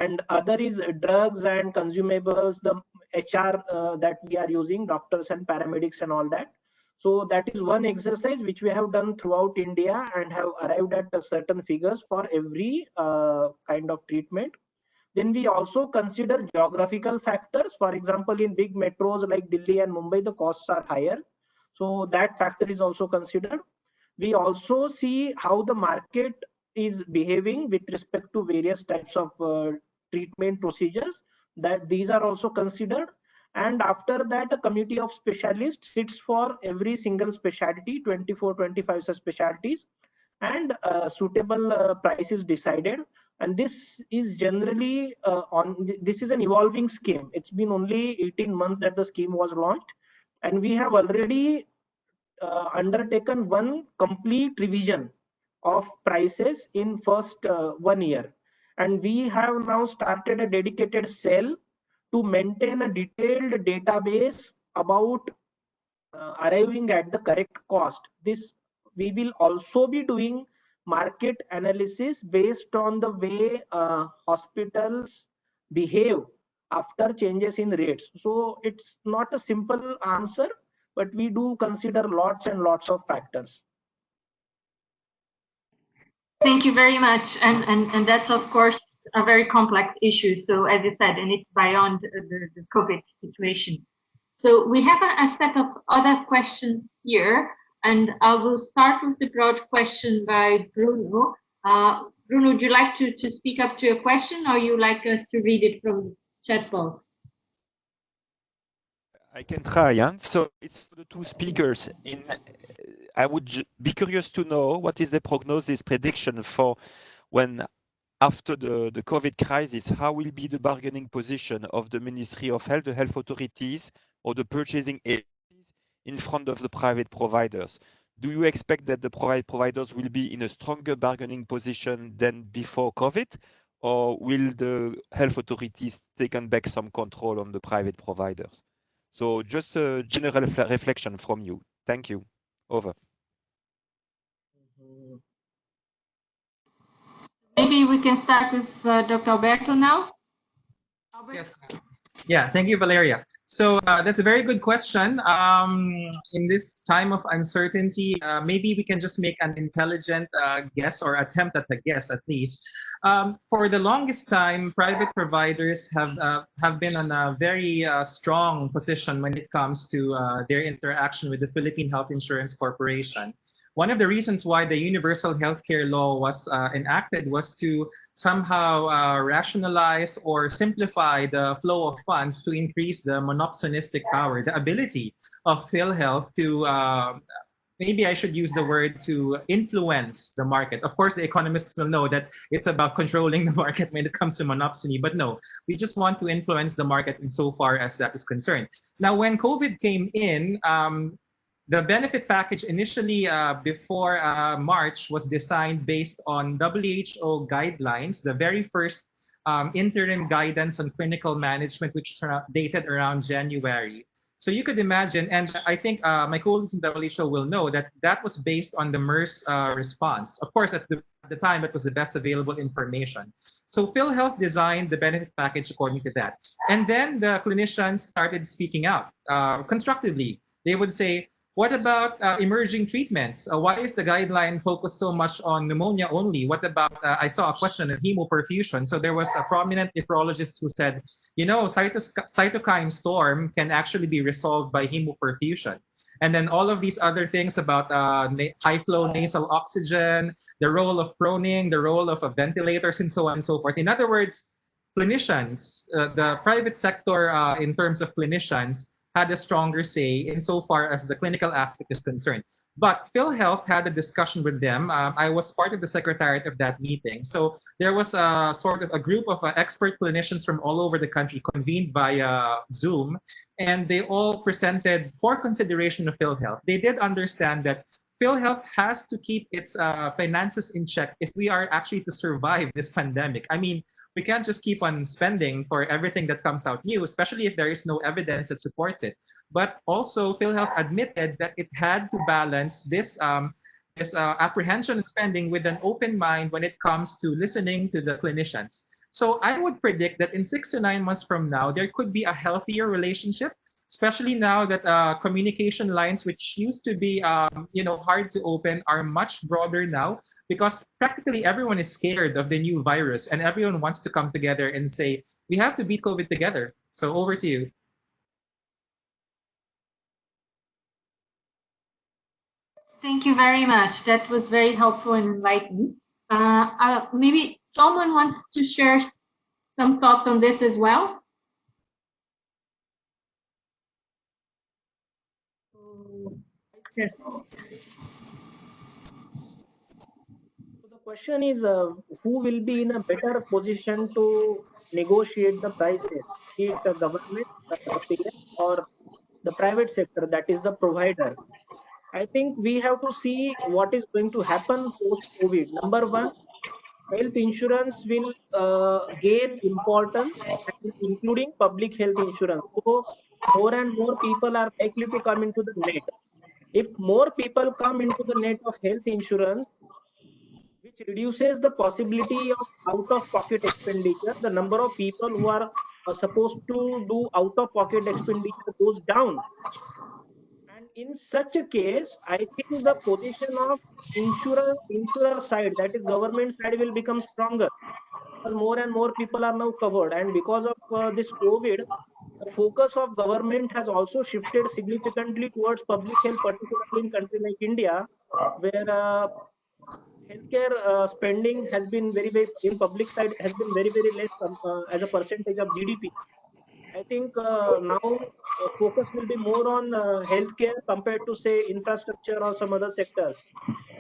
And other is drugs and consumables, the HR that we are using, doctors and paramedics and all that. So that is one exercise which we have done throughout India and have arrived at certain figures for every kind of treatment. Then we also consider geographical factors. For example, in big metros like Delhi and Mumbai, the costs are higher. So that factor is also considered. We also see how the market is behaving with respect to various types of treatment procedures, that these are also considered. And after that, a committee of specialists sits for every single specialty, 24, 25 such specialties, and suitable price is decided. And this is generally this is an evolving scheme. It's been only 18 months that the scheme was launched, and we have already undertaken one complete revision of prices in first 1 year. And we have now started a dedicated cell to maintain a detailed database about arriving at the correct cost. This we will also be doing market analysis based on the way hospitals behave after changes in rates. So it's not a simple answer, but we do consider lots and lots of factors. Thank you very much. And that's, of course, a very complex issue. So as you said, and it's beyond the COVID situation. So we have a set of other questions here, and I will start with the broad question by Bruno. Bruno, would you like to speak up to a question, or you like us to read it from the chat box? I can try. Yeah? So it's for the two speakers. I would be curious to know what is the prognosis prediction for when, after the COVID crisis, how will be the bargaining position of the Ministry of Health, the health authorities, or the purchasing agencies in front of the private providers? Do you expect that the private providers will be in a stronger bargaining position than before COVID, or will the health authorities take back some control on the private providers? So just a general reflection from you. Thank you. Over. Maybe we can start with Dr. Alberto now. Yes. Yeah, thank you, Valeria. So that's a very good question. In this time of uncertainty, maybe we can just make an intelligent guess, or attempt at a guess at least. For the longest time, private providers have been on a very strong position when it comes to their interaction with the Philippine Health Insurance Corporation. One of the reasons why the Universal Healthcare Law was enacted was to somehow rationalize or simplify the flow of funds to increase the monopsonistic power, the ability of PhilHealth to, maybe I should use the word, to influence the market. Of course, the economists will know that it's about controlling the market when it comes to monopsony, but no, we just want to influence the market insofar as that is concerned. Now, when COVID came in, the benefit package initially before March was designed based on WHO guidelines, the very first interim guidance on clinical management, which is dated around January. So you could imagine, and I think my colleagues in the WHO will know that that was based on the MERS response. Of course, at the time, it was the best available information. So PhilHealth designed the benefit package according to that. And then the clinicians started speaking out constructively. They would say, what about emerging treatments? Why is the guideline focused so much on pneumonia only? What about, I saw a question of hemoperfusion. So there was a prominent nephrologist who said, you know, cytokine storm can actually be resolved by hemoperfusion. And then all of these other things about high flow nasal oxygen, the role of proning, the role of ventilators, and so on and so forth. In other words, clinicians, the private sector in terms of clinicians, had a stronger say insofar as the clinical aspect is concerned. But PhilHealth had a discussion with them. I was part of the secretariat of that meeting. So there was a sort of a group of expert clinicians from all over the country convened via Zoom, and they all presented for consideration of PhilHealth. They did understand that PhilHealth has to keep its finances in check if we are actually to survive this pandemic. I mean, we can't just keep on spending for everything that comes out new, especially if there is no evidence that supports it. But also, PhilHealth admitted that it had to balance this apprehension of spending with an open mind when it comes to listening to the clinicians. So I would predict that in 6 to 9 months from now, there could be a healthier relationship especially now that communication lines, which used to be hard to open, are much broader now because practically everyone is scared of the new virus and everyone wants to come together and say, we have to beat COVID together. So over to you. Thank you very much. That was very helpful and enlightening. Maybe someone wants to share some thoughts on this as well. Yes. So the question is, who will be in a better position to negotiate the prices? Be it the government, the payer, or the private sector, that is the provider. I think we have to see what is going to happen post-COVID. Number one, health insurance will gain importance, and including public health insurance. So more and more people are likely to come into the net. If more people come into the net of health insurance, which reduces the possibility of out-of-pocket expenditure, the number of people who are supposed to do out-of-pocket expenditure goes down. And in such a case, I think the position of insurer side, that is government side, will become stronger because more and more people are now covered. And because of this COVID, the focus of government has also shifted significantly towards public health, particularly in country like India, where healthcare spending has been very in public side has been very less as a percentage of GDP. I think now focus will be more on healthcare compared to say infrastructure or some other sectors.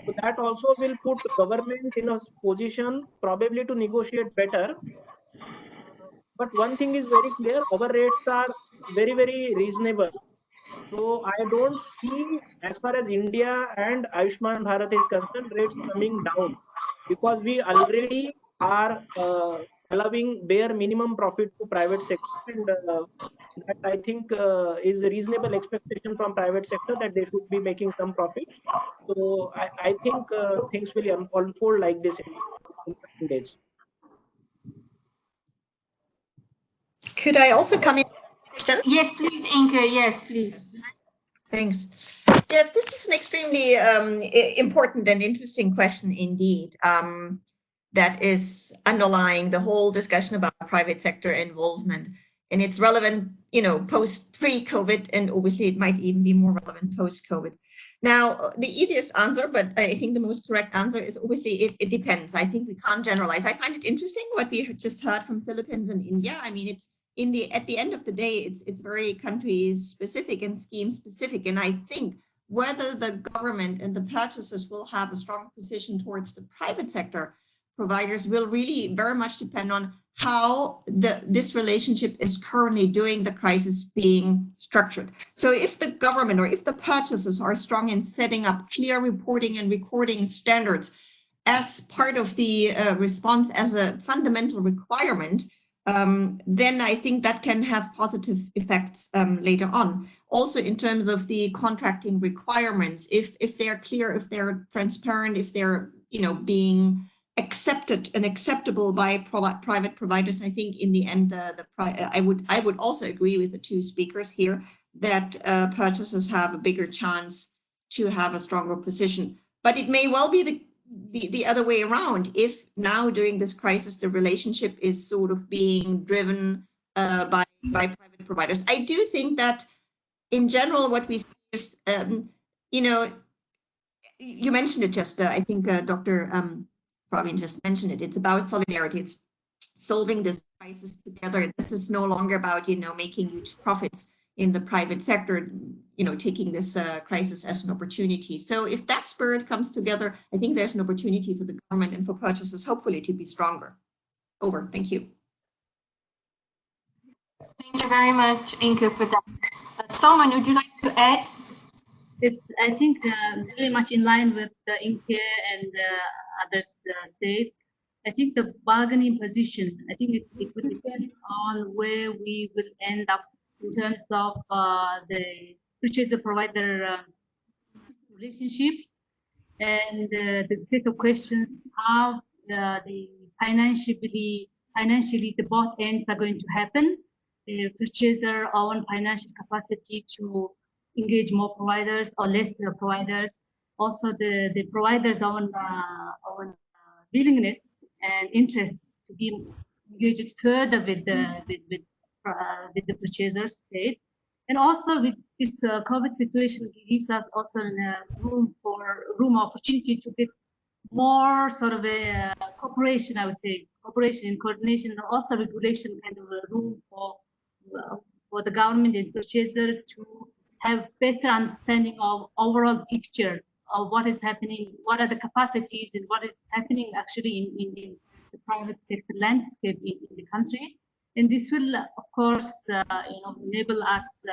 So that also will put government in a position probably to negotiate better. But one thing is very clear: our rates are very reasonable. So I don't see, as far as India and Ayushman Bharat is concerned, rates coming down because we already are allowing bare minimum profit to private sector, and that I think is a reasonable expectation from private sector that they should be making some profit. So I think things will unfold like this in coming days. Could I also come in? Yes, please, Inke. Yes, please. Thanks. Yes, this is an extremely important and interesting question indeed. That is underlying the whole discussion about private sector involvement, and it's relevant, pre-COVID, and obviously it might even be more relevant post-COVID. Now, the easiest answer, but I think the most correct answer, is obviously it depends. I think we can't generalize. I find it interesting what we just heard from Philippines and India. I mean, it's at the end of the day, it's very country specific and scheme specific, and I think whether the government and the purchasers will have a strong position towards the private sector providers will really very much depend on how this relationship is currently during the crisis being structured. So if the government or if the purchasers are strong in setting up clear reporting and recording standards as part of the response as a fundamental requirement, then I think that can have positive effects later on. Also in terms of the contracting requirements, if they're clear, if they're transparent, if they're being accepted and acceptable by private providers, I think in the end, I would also agree with the two speakers here that purchasers have a bigger chance to have a stronger position. But it may well be the other way around. If now during this crisis the relationship is sort of being driven by private providers, I do think that in general what we see is, you mentioned it just, I think Dr. Praveen just mentioned it. It's about solidarity. It's solving this crisis together. This is no longer about, making huge profits in the private sector, taking this crisis as an opportunity. So if that spirit comes together, I think there's an opportunity for the government and for purchasers, hopefully, to be stronger. Over. Thank you. Thank you very much, Inke, for that. Someone, would you like to add? It's, I think, very much in line with Inke and others said. I think the bargaining position, I think it would depend on where we will end up in terms of the purchaser-provider relationships and the set of questions how the financially the both ends are going to happen. purchaser own financial capacity to engage more providers or less providers. Also, the providers' own willingness and interests to be engaged further with the purchasers said. And also with this COVID situation gives us also room opportunity to get more sort of a cooperation, I would say, cooperation and coordination, and also regulation kind of a room for the government and purchaser to have better understanding of overall picture of what is happening, what are the capacities, and what is happening actually in the private sector landscape in the country. And this will, of course, enable us,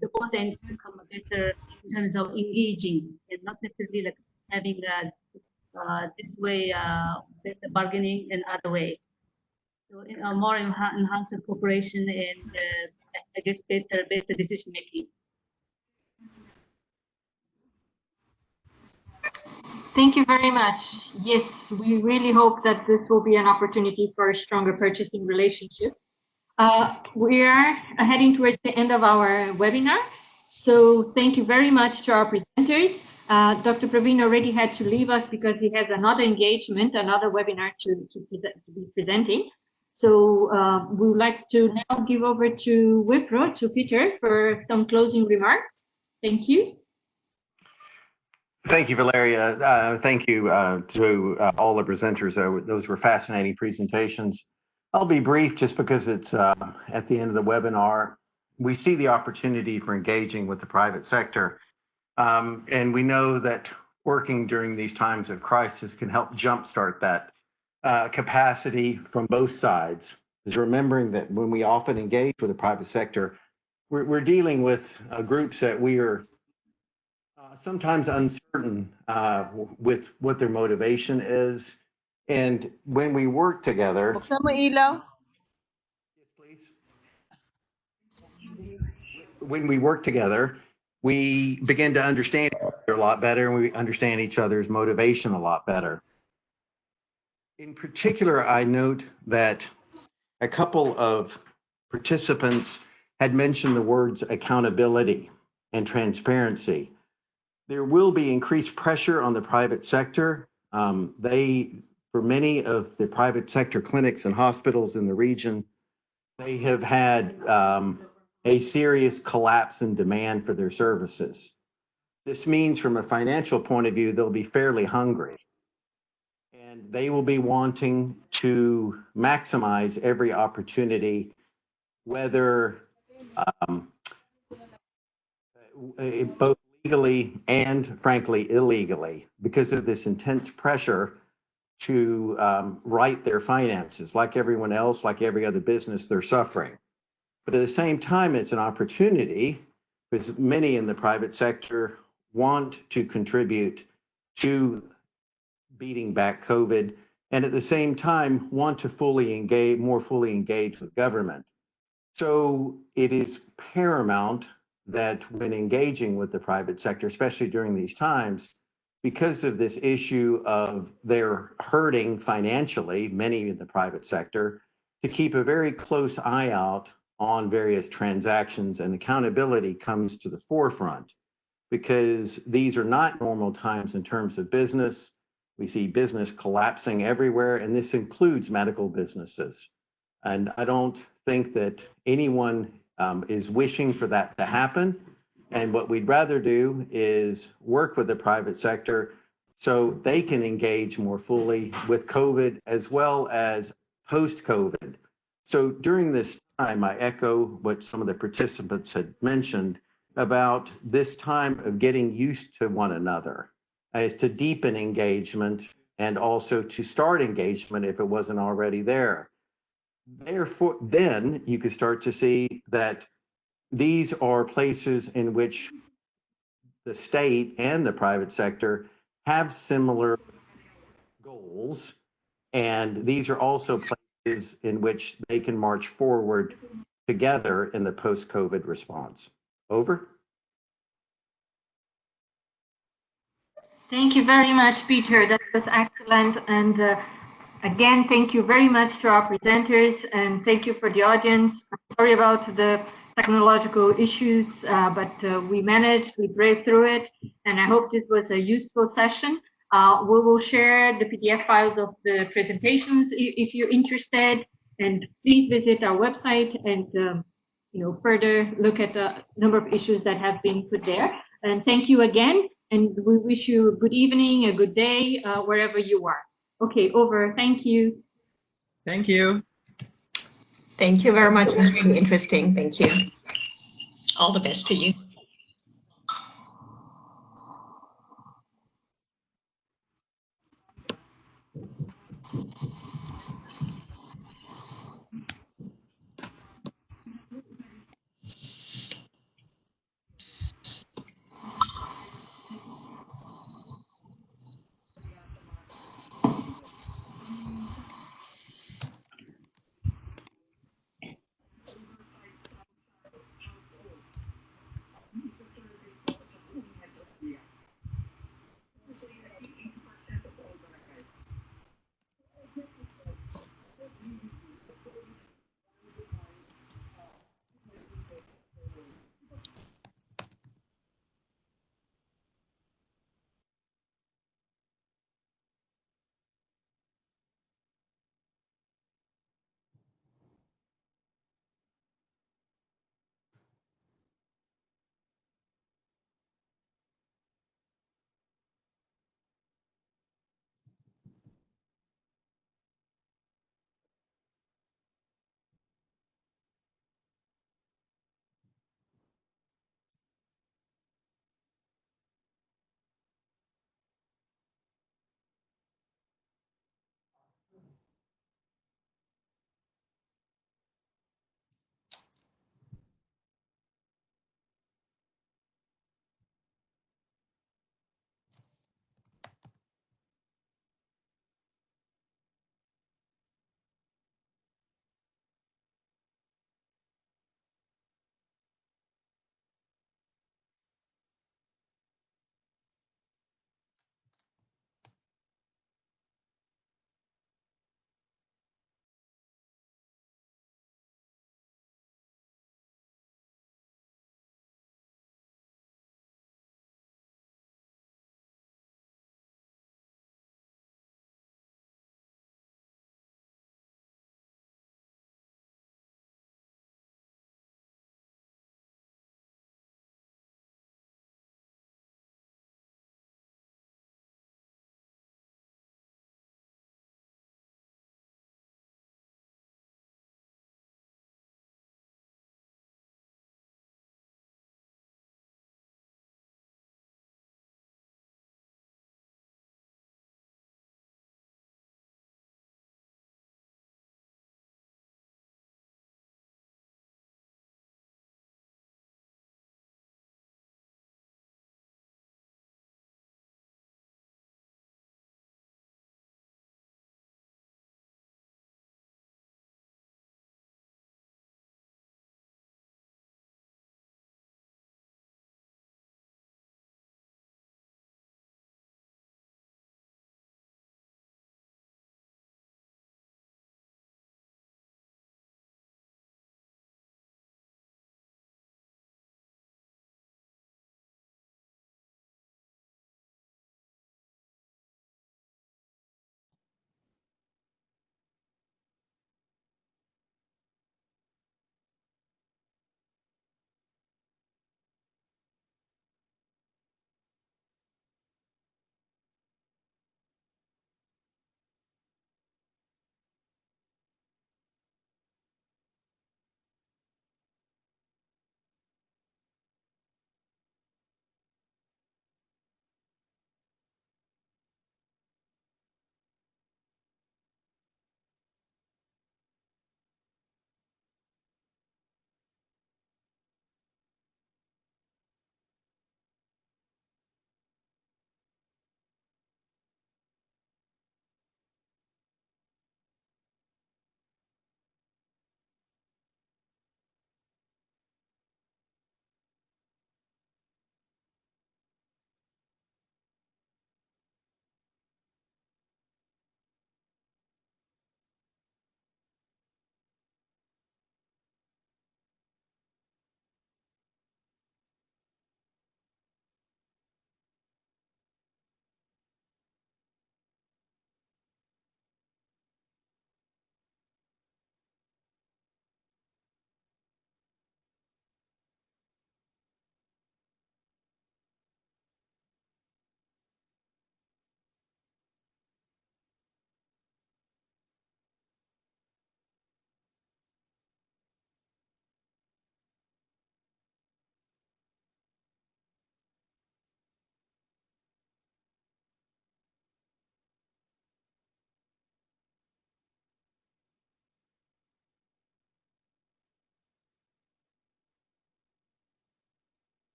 the both ends, to come better in terms of engaging and not necessarily like having this way better bargaining and other way. So more enhanced cooperation and I guess better decision making. Thank you very much. Yes, we really hope that this will be an opportunity for a stronger purchasing relationship. We are heading towards the end of our webinar. So thank you very much to our presenters. Dr. Praveen already had to leave us because he has another engagement, another webinar to be presenting. So we would like to now give over to WPRO, to Peter, for some closing remarks. Thank you. Thank you, Valeria. Thank you to all the presenters. Those were fascinating presentations. I'll be brief just because it's at the end of the webinar. We see the opportunity for engaging with the private sector. And we know that working during these times of crisis can help jumpstart that capacity from both sides. Is remembering that when we often engage with the private sector, we're dealing with groups that we are sometimes uncertain with what their motivation is. And when we work together, yes, please. When we work together, we begin to understand each other a lot better, and we understand each other's motivation a lot better. In particular, I note that a couple of participants had mentioned the words accountability and transparency. There will be increased pressure on the private sector. For many of the private sector clinics and hospitals in the region, they have had a serious collapse in demand for their services. This means from a financial point of view, they'll be fairly hungry. And they will be wanting to maximize every opportunity, whether both legally and frankly illegally, because of this intense pressure to right their finances. Like everyone else, like every other business, they're suffering. But at the same time, it's an opportunity because many in the private sector want to contribute to beating back COVID, and at the same time want to more fully engage with government. So it is paramount that when engaging with the private sector, especially during these times, because of this issue of they're hurting financially, many in the private sector, to keep a very close eye out on various transactions, and accountability comes to the forefront because these are not normal times in terms of business. We see business collapsing everywhere, and this includes medical businesses. And I don't think that anyone is wishing for that to happen. And what we'd rather do is work with the private sector so they can engage more fully with COVID as well as post-COVID. So during this time, I echo what some of the participants had mentioned about this time of getting used to one another, is to deepen engagement and also to start engagement if it wasn't already there. Therefore, then you could start to see that these are places in which the state and the private sector have similar goals, and these are also places in which they can march forward together in the post-COVID response. Over. Thank you very much, Peter. That was excellent. And Again, thank you very much to our presenters, and thank you for the audience. I'm sorry about the technological issues, but we managed, we braved through it, and I hope this was a useful session. We will share the PDF files of the presentations if you're interested, and please visit our website and further look at the number of issues that have been put there. And thank you again, and we wish you a good evening, a good day, wherever you are. Okay, over. Thank you. Thank you. Thank you very much. It was really interesting. Thank you. All the best to you.